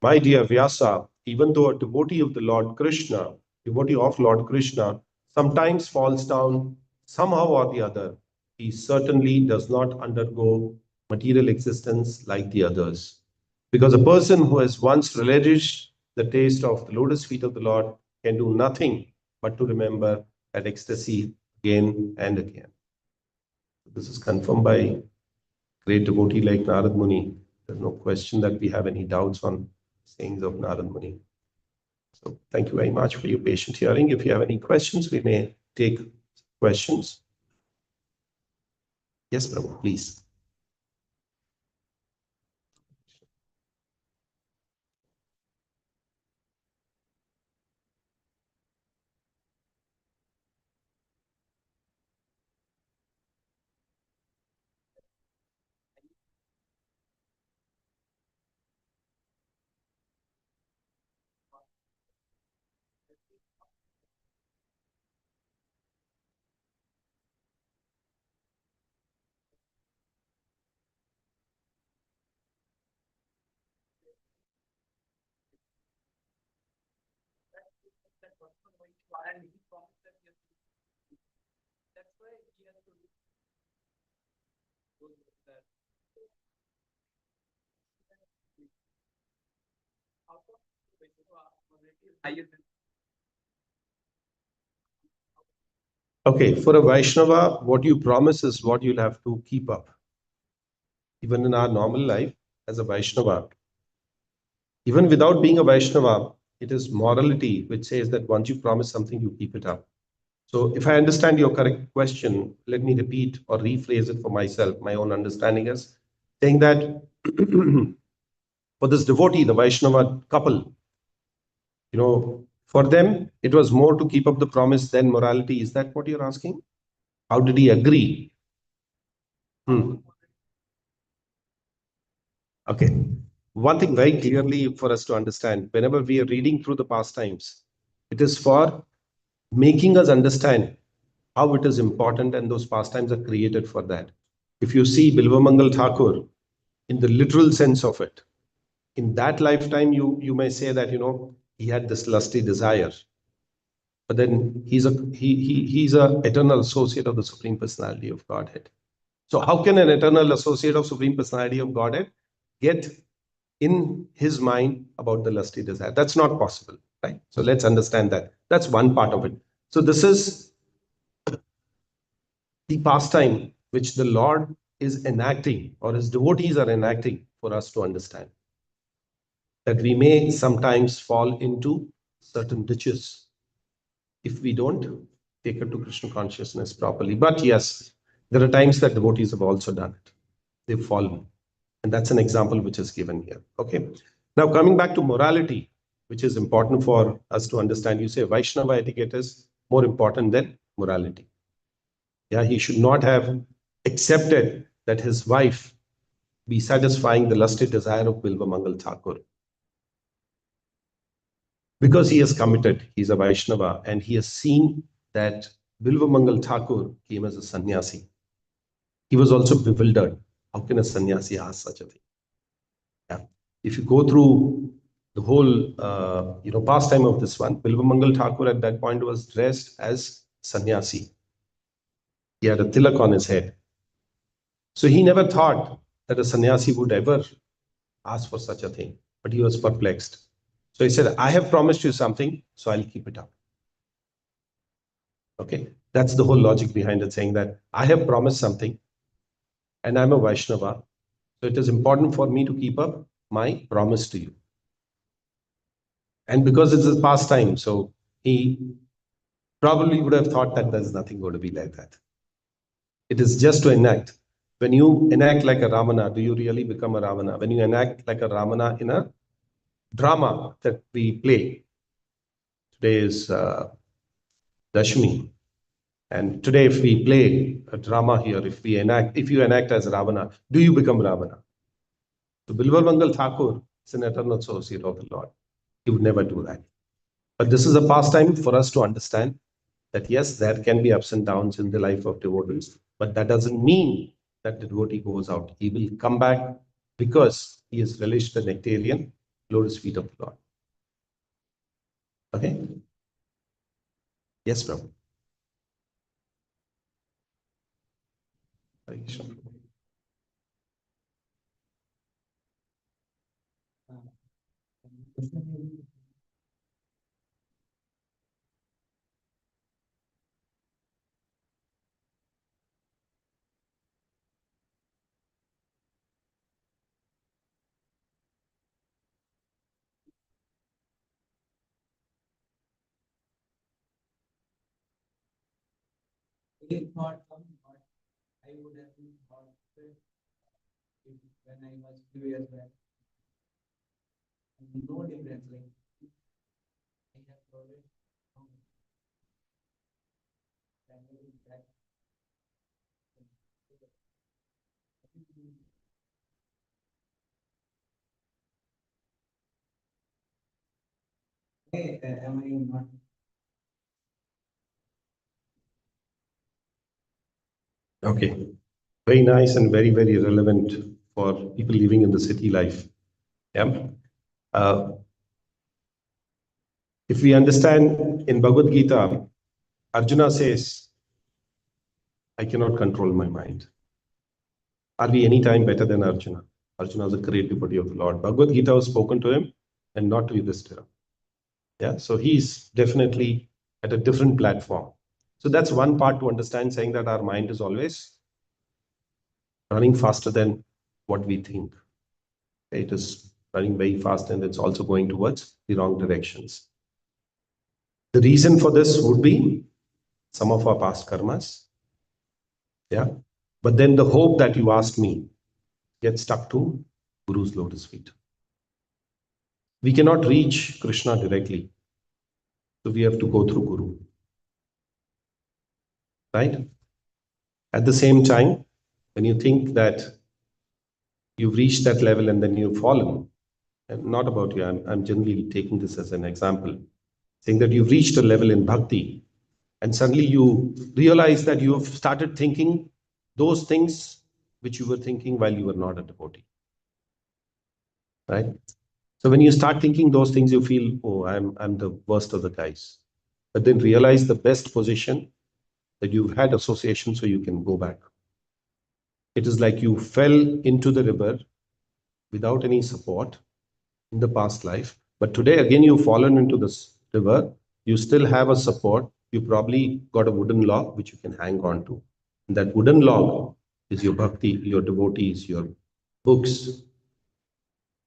Speaker 1: My dear Vyasa, even though a devotee of the Lord Krishna, sometimes falls down somehow or the other, he certainly does not undergo material existence like the others. Because a person who has once relished the taste of the lotus feet of the Lord can do nothing but to remember that ecstasy again and again. This is confirmed by a great devotee like Narad Muni. There's no question that we have any doubts on sayings of Narad Muni. So thank you very much for your patient hearing. If you have any questions, we may take questions. Yes, Prabhu, please. Okay, for a Vaishnava, what you promise is what you'll have to keep up. Even in our normal life, as a Vaishnava, even without being a Vaishnava, it is morality which says that once you promise something, you keep it up. So if I understand your correct question, let me repeat or rephrase it for myself. My own understanding is saying that for this devotee, the Vaishnava couple, for them, it was more to keep up the promise than morality. Is that what you're asking? How did he agree? Okay. One thing very clearly for us to understand, whenever we are reading through the pastimes, it is for making us understand how it is important, and those pastimes are created for that. If you see Bilvamangal Thakur, in the literal sense of it, in that lifetime, you may say that, he had this lusty desire. But then he's a eternal associate of the Supreme Personality of Godhead. So how can an eternal associate of Supreme Personality of Godhead get in his mind about the lusty desire? That's not possible, right? So let's understand that. That's one part of it. So this is the pastime which the Lord is enacting, or his devotees are enacting, for us to understand that we may sometimes fall into certain ditches if we don't take it to Krishna consciousness properly. But yes, there are times that devotees have also done it. They've fallen. And that's an example which is given here. Okay. Now coming back to morality, which is important for us to understand. You say Vaishnava etiquette is more important than morality. Yeah, he should not have accepted that his wife be satisfying the lusty desire of Bilvamangal Thakur. Because he has committed, he's a Vaishnava, and he has seen that Bilvamangal Thakur came as a sannyasi. He was also bewildered. How can a sannyasi ask such a thing? Yeah. If you go through the whole pastime of this one, Bilvamangal Thakur at that point was dressed as sannyasi. He had a tilak on his head. So he never thought that a sannyasi would ever ask for such a thing, but he was perplexed. So he said, I have promised you something, so I'll keep it up. Okay, that's the whole logic behind it, saying that I have promised something and I'm a Vaishnava, so it is important for me to keep up my promise to you. And because it's a pastime, so he probably would have thought that there's nothing going to be like that. It is just to enact. When you enact like a Ramana, do you really become a Ravana? When you enact like a Ramana in a drama that we play, today is Dashmi, and today if we play a drama here, if you enact as Ravana, do you become Ravana? So Bilvamangal Thakur is an eternal associate of the Lord. He would never do that. But this is a pastime for us to understand that yes, there can be ups and downs in the life of devotees, but that doesn't mean that the devotee goes out. He will come back because he has relished the nectarian lotus feet of the Lord. Okay? Yes, Prabhu. Hare Krishna.
Speaker 2: Did not come, but I would have been thought when I was few years back. No difference. Like I have always that. Hey, am I not?
Speaker 1: Okay. Very nice and very, very relevant for people living in the city life. Yeah. If we understand in Bhagavad Gita, Arjuna says, I cannot control my mind. Are we any time better than Arjuna? Arjuna is a great devotee of the Lord. Bhagavad Gita was spoken to him and not to Yudhishthira. Yeah, so he's definitely at a different platform. So that's one part to understand, saying that our mind is always running faster than what we think. It is running very fast and it's also going towards the wrong directions. The reason for this would be some of our past karmas. Yeah. But then the hope that you asked me gets stuck to Guru's lotus feet. We cannot reach Krishna directly. So we have to go through Guru. Right? At the same time, when you think that you've reached that level and then you've fallen, and not about you, I'm generally taking this as an example, saying that you've reached a level in bhakti And suddenly you realize that you have started thinking those things which you were thinking while you were not a devotee. Right? So when you start thinking those things, you feel, oh, I'm the worst of the guys. But then realize the best position, that you've had association so you can go back. It is like you fell into the river without any support in the past life. But today, again, you've fallen into this river. You still have a support. You probably got a wooden log which you can hang on to. And that wooden log is your bhakti, your devotees, your books.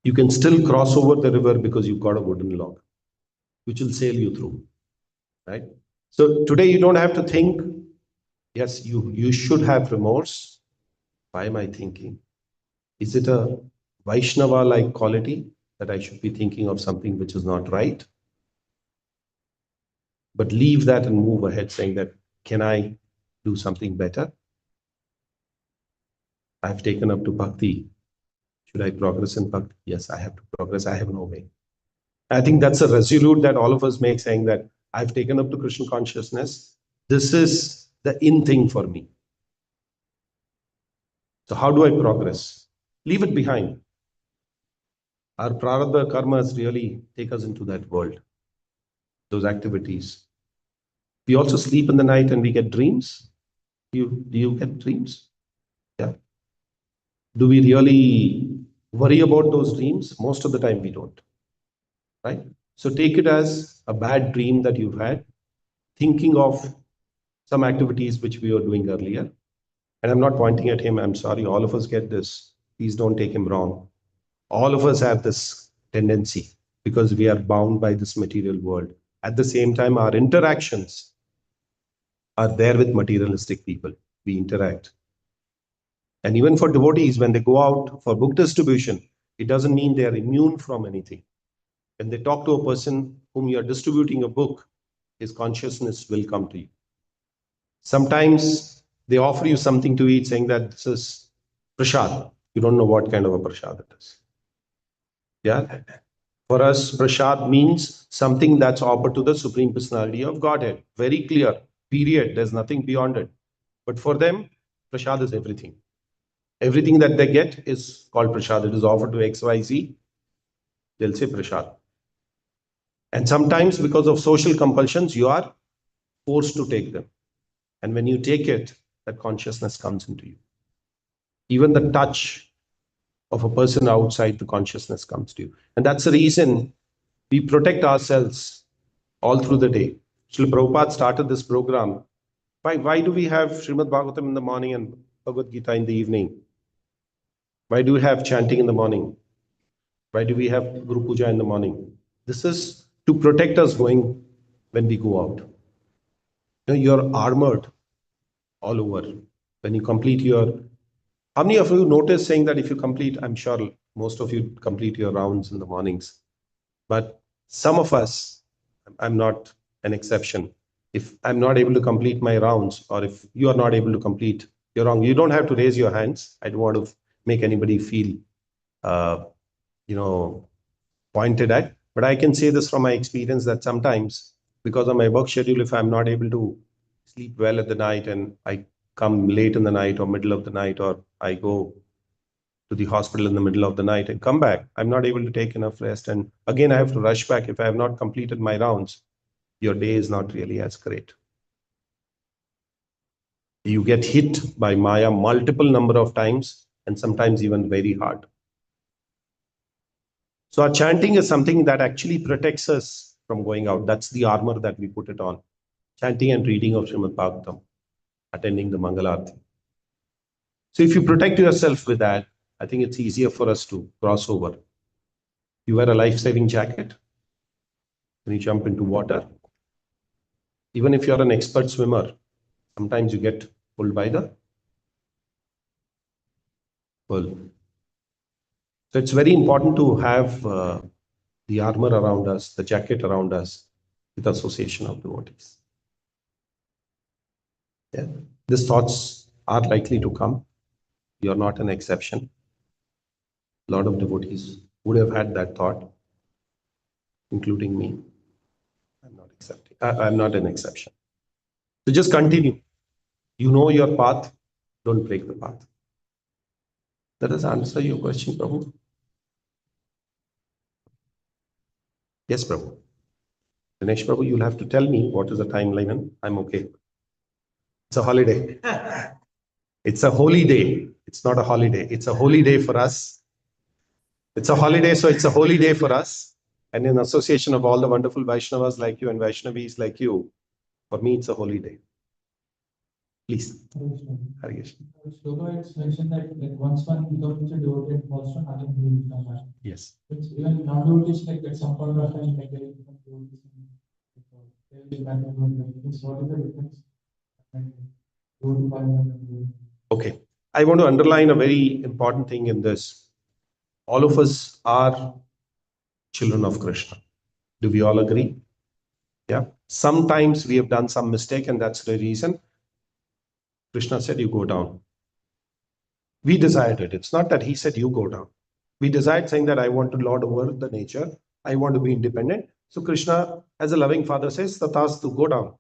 Speaker 1: You can still cross over the river because you've got a wooden log, which will sail you through. Right? So today you don't have to think, yes, you should have remorse. Why am I thinking? Is it a Vaishnava-like quality that I should be thinking of something which is not right? But leave that and move ahead saying that, can I do something better? I've taken up to bhakti. Should I progress in bhakti? Yes, I have to progress. I have no way. I think that's a resolute that all of us make, saying that I've taken up to Krishna consciousness. This is the in thing for me. So how do I progress? Leave it behind. Our prarabdha karmas really take us into that world, those activities. We also sleep in the night and we get dreams. Do you get dreams? Yeah. Do we really worry about those dreams? Most of the time we don't. Right? So take it as a bad dream that you've had, thinking of some activities which we were doing earlier. And I'm not pointing at him. I'm sorry. All of us get this. Please don't take him wrong. All of us have this tendency because we are bound by this material world. At the same time, our interactions are there with materialistic people. We interact. And even for devotees, when they go out for book distribution, it doesn't mean they are immune from anything. When they talk to a person whom you are distributing a book, his consciousness will come to you. Sometimes they offer you something to eat, saying that this is prasad. You don't know what kind of a prasad it is. Yeah. For us, prasad means something that's offered to the Supreme Personality of Godhead. Very clear, period. There's nothing beyond it. But for them, prasad is everything. Everything that they get is called prasad. It is offered to XYZ, they'll say prasad. And sometimes because of social compulsions, you are forced to take them. And when you take it, that consciousness comes into you. Even the touch of a person outside the consciousness comes to you. And that's the reason we protect ourselves all through the day. Śrīla Prabhupāda started this program. Why do we have Śrīmad-Bhāgavatam in the morning and Bhagavad Gita in the evening? Why do we have chanting in the morning? Why do we have Guru Puja in the morning? This is to protect us going when we go out. You're armored all over. When you complete your... How many of you notice saying that if you complete, I'm sure most of you complete your rounds in the mornings. But some of us, I'm not an exception. If I'm not able to complete my rounds, or if you are not able to complete your round, you don't have to raise your hands. I don't want to make anybody feel, pointed at. But I can say this from my experience that sometimes, because of my work schedule, if I'm not able to sleep well at the night and I come late in the night or middle of the night, or I go to the hospital in the middle of the night and come back, I'm not able to take enough rest. And again, I have to rush back. If I have not completed my rounds, your day is not really as great. You get hit by Maya multiple number of times, and sometimes even very hard. So our chanting is something that actually protects us from going out. That's the armor that we put it on. Chanting and reading of Śrīmad-Bhāgavatam, attending the Mangalarti. So if you protect yourself with that, I think it's easier for us to cross over. You wear a life-saving jacket when you jump into water. Even if you're an expert swimmer, sometimes you get pulled by the pull. So it's very important to have the armor around us, the jacket around us, with association of devotees. Yeah. These thoughts are likely to come. You're not an exception. A lot of devotees would have had that thought, including me. I'm not an exception. So just continue. You know your path, don't break the path. Let us answer your question, Prabhu. Yes, Prabhu. Dinesh Prabhu, you'll have to tell me what is the timeline and I'm okay. It's a holiday. It's a holy day. It's not a holiday. It's a holy day for us. It's a holiday, so it's a holy day for us. And in association of all the wonderful Vaishnavas like you and Vaishnavis like you, for me, it's a holy day. Please. Hare Krishna.
Speaker 2: Shloka, it's mentioned that like once one becomes a devotee and falls to another, he will come back.
Speaker 1: Yes.
Speaker 2: It's even non-devotees, like at some point of time, like they will become devotees and they will be back and forth. What is the difference? And devotee following and devotee.
Speaker 1: Okay. I want to underline a very important thing in this. All of us are children of Krishna. Do we all agree? Yeah. Sometimes we have done some mistake, and that's the reason Krishna said, you go down. We desired it. It's not that he said, you go down. We desired, saying that I want to lord over the nature. I want to be independent. So Krishna, as a loving father, says, Tatastu, go down.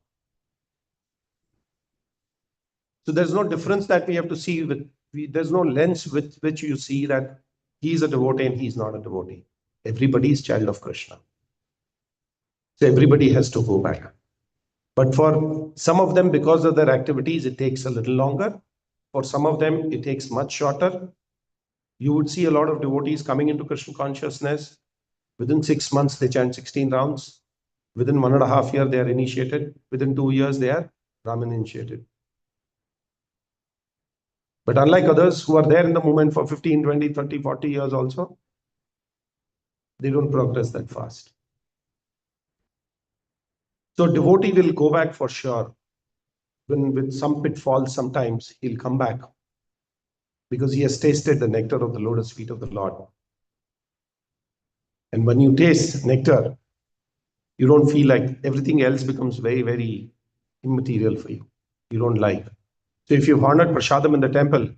Speaker 1: So there's no difference that we have to see with, there's no lens with which you see that he's a devotee and he's not a devotee. Everybody is child of Krishna. So everybody has to go back. But for some of them, because of their activities, it takes a little longer. For some of them, it takes much shorter. You would see a lot of devotees coming into Krishna consciousness. Within 6 months, they chant 16 rounds. Within 1.5 years, they are initiated. Within 2 years, they are Brahmin initiated. But unlike others who are there in the movement for 15, 20, 30, 40 years also, they don't progress that fast. So devotee will go back for sure. When with some pitfalls, sometimes he'll come back because he has tasted the nectar of the lotus feet of the Lord. And when you taste nectar, you don't feel like everything else becomes very, very immaterial for you. You don't like. So if you've honored prasadam in the temple,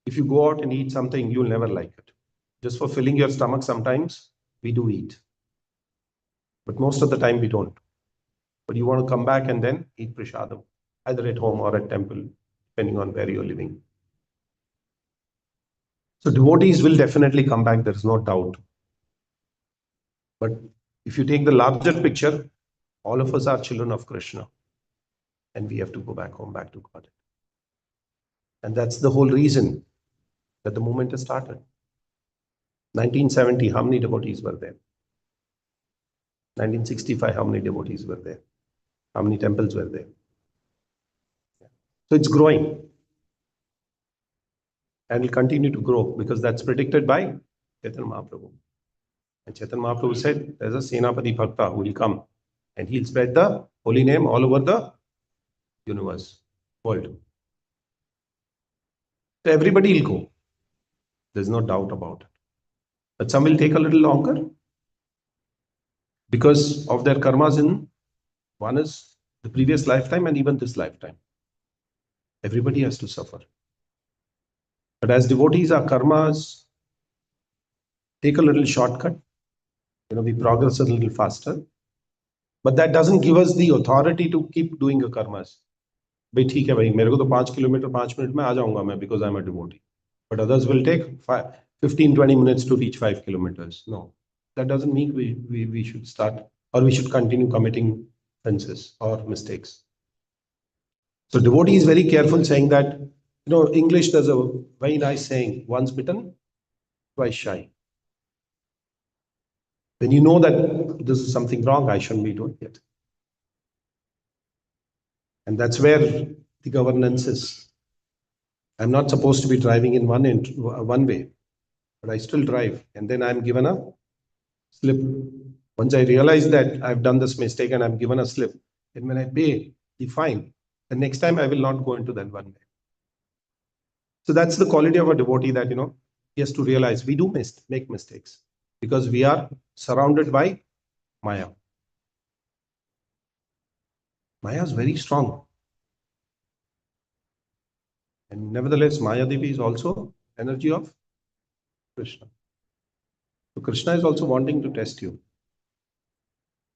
Speaker 1: if you go out and eat something, you'll never like it. Just for filling your stomach, sometimes we do eat. But most of the time we don't. But you want to come back and then eat prasadam, either at home or at temple, depending on where you're living. So devotees will definitely come back, there is no doubt. But if you take the larger picture, all of us are children of Krishna. And we have to go back home, back to God. And that's the whole reason that the movement has started. 1970, how many devotees were there? 1965, how many devotees were there? How many temples were there? So it's growing. And will continue to grow because that's predicted by Chaitanya Mahaprabhu. And Chaitanya Mahaprabhu said, there's a Senapati Bhakta who will come and he'll spread the holy name all over the universe, world. So everybody will go. There's no doubt about it. But some will take a little longer because of their karmas in one is the previous lifetime and even this lifetime. Everybody has to suffer. But as devotees, our karmas take a little shortcut. We progress a little faster. But that doesn't give us the authority to keep doing the karmas. भाई ठीक है भाई मेरे को तो 5 kilometre 5 minute में आ जाऊंगा मैं because I'm a devotee. But others will take 15-20 minutes to reach 5 kilometers. No, that doesn't mean we should start or we should continue committing offenses or mistakes. So devotee is very careful saying that, English, there's a very nice saying, once bitten, twice shy. When you know that this is something wrong, I shouldn't be doing it. And that's where the governance is. I'm not supposed to be driving in one way, but I still drive. And then I'm given a slip. Once I realize that I've done this mistake and I'm given a slip, then when I pay the fine, the next time I will not go into that one way. So that's the quality of a devotee that, he has to realize we do make mistakes because we are surrounded by Maya. Maya is very strong. And nevertheless, Maya Devi is also energy of Krishna. So Krishna is also wanting to test you.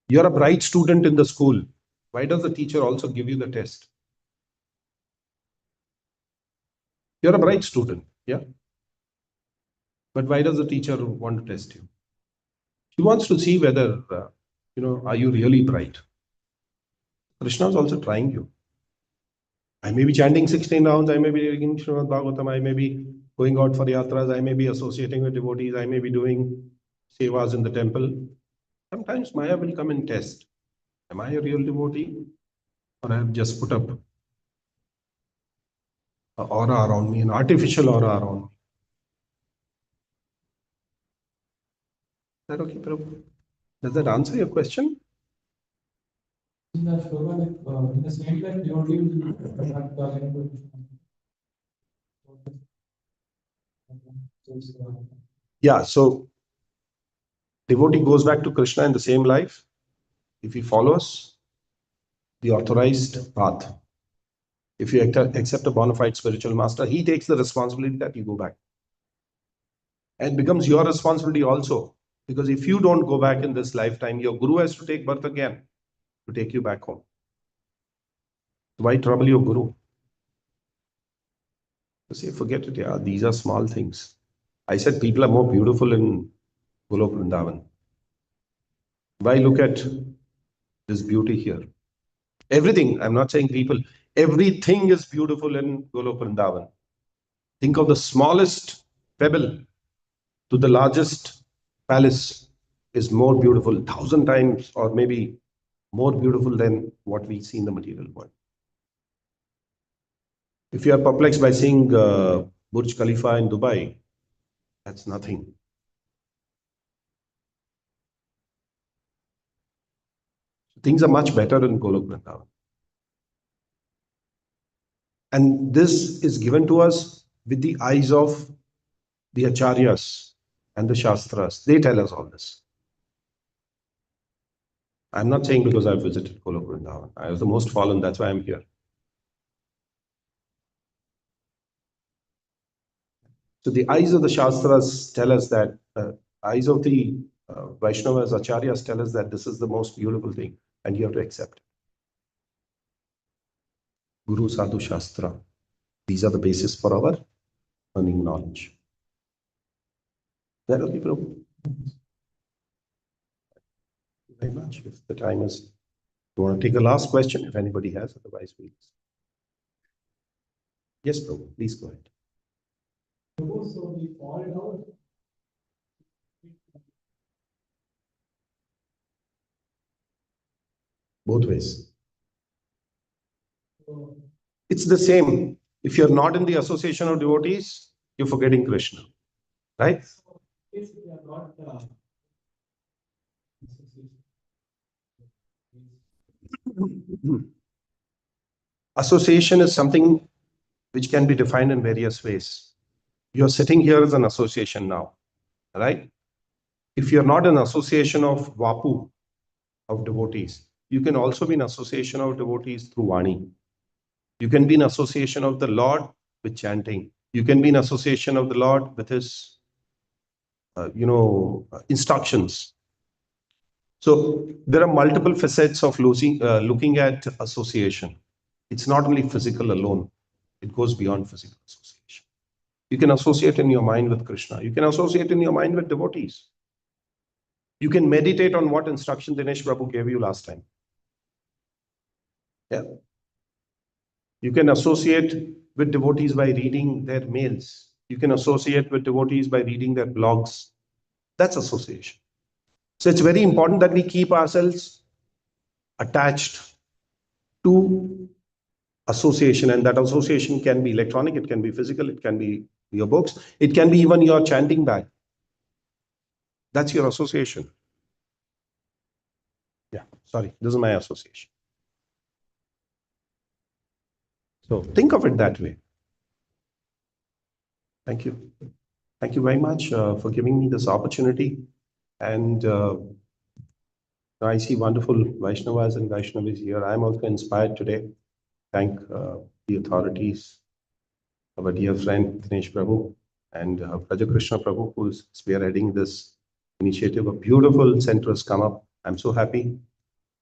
Speaker 1: You're a bright student in the school. Why does the teacher also give you the test? You're a bright student, yeah? But why does the teacher want to test you? He wants to see whether, are you really bright? Krishna is also trying you. I may be chanting 16 rounds, I may be reading Śrīmad-Bhāgavatam, I may be going out for yatras, I may be associating with devotees, I may be doing sevas in the temple. Sometimes Maya will come and test. Am I a real devotee? Or I have just put up an aura around me, an artificial aura around me. Is that okay, Prabhu? Does that answer your question?
Speaker 2: In the shloka, in the same line, devotee will not connect with
Speaker 1: Yeah, so devotee goes back to Krishna in the same life if he follows the authorized path. If you accept a bona fide spiritual master, he takes the responsibility that you go back. And becomes your responsibility also. Because if you don't go back in this lifetime, your guru has to take birth again to take you back home. Why trouble your guru? You say, forget it, yeah, these are small things. I said people are more beautiful in Golok Vrindavan. Why look at this beauty here? Everything, I'm not saying people, everything is beautiful in Golok Vrindavan. Think of the smallest pebble to the largest palace is more beautiful, 1,000 times or maybe more beautiful than what we see in the material world. If you are perplexed by seeing Burj Khalifa in Dubai, that's nothing. Things are much better in Golok Vrindavan. And this is given to us with the eyes of the acharyas and the shastras. They tell us all this. I'm not saying because I've visited Golok Vrindavan. I was the most fallen, that's why I'm here. So the eyes of the shastras tell us that, eyes of the Vaishnavas, acharyas tell us that this is the most beautiful thing and you have to accept it. Guru, Sadhu, Shastra. These are the basis for our learning knowledge. That will be Prabhu. Thank you very much. If the time is, you want to take a last question if anybody has, otherwise we'll. Yes, Prabhu, please go ahead.
Speaker 2: so we fall down.
Speaker 1: Both ways.
Speaker 2: So,
Speaker 1: It's the same. If you're not in the association of devotees, you're forgetting Krishna. Right?
Speaker 2: so if we are not association.
Speaker 1: Association is something which can be defined in various ways. You're sitting here as an association now, right? If you're not an association of Vapu, of devotees, you can also be an association of devotees through Vani. You can be an association of the Lord with chanting. You can be an association of the Lord with his, instructions. So there are multiple facets of looking at association. It's not only physical alone. It goes beyond physical association. You can associate in your mind with Krishna. You can associate in your mind with devotees. You can meditate on what instruction Dinesh Prabhu gave you last time. Yeah. You can associate with devotees by reading their mails. You can associate with devotees by reading their blogs. That's association. So it's very important that we keep ourselves attached to association, and that association can be electronic, it can be physical, it can be your books, it can be even your chanting bag. That's your association. Yeah, sorry, this is my association. So think of it that way. Thank you. Thank you very much for giving me this opportunity. And I see wonderful Vaishnavas and Vaishnavis here. I'm also inspired today. Thank the authorities, our dear friend Dinesh Prabhu and Praja Krishna Prabhu, who's spearheading this initiative. A beautiful center has come up. I'm so happy.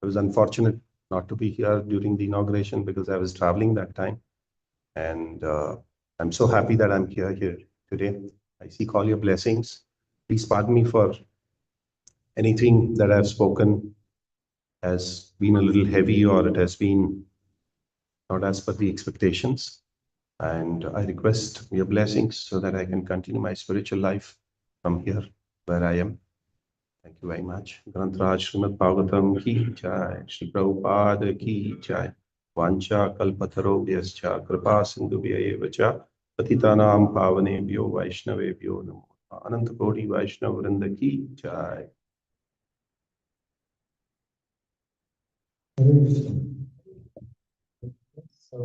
Speaker 1: I was unfortunate not to be here during the inauguration because I was traveling that time. And I'm so happy that I'm here today. I seek all your blessings. Please pardon me for anything that I've spoken has been a little heavy or it has been not as per the expectations. And I request your blessings so that I can continue my spiritual life from here where I am. Thank you very much. Grantraj Śrīmad-Bhāgavatam ki jai, Śrīla Prabhupāda ki jai. Vancha kalpatharobhyascha kripa sindhubhya cha patitanam pavanebhyo vaishnavebhyo namo. Ananta Koti Vaishnava Vrinda ki jai.
Speaker 2: So,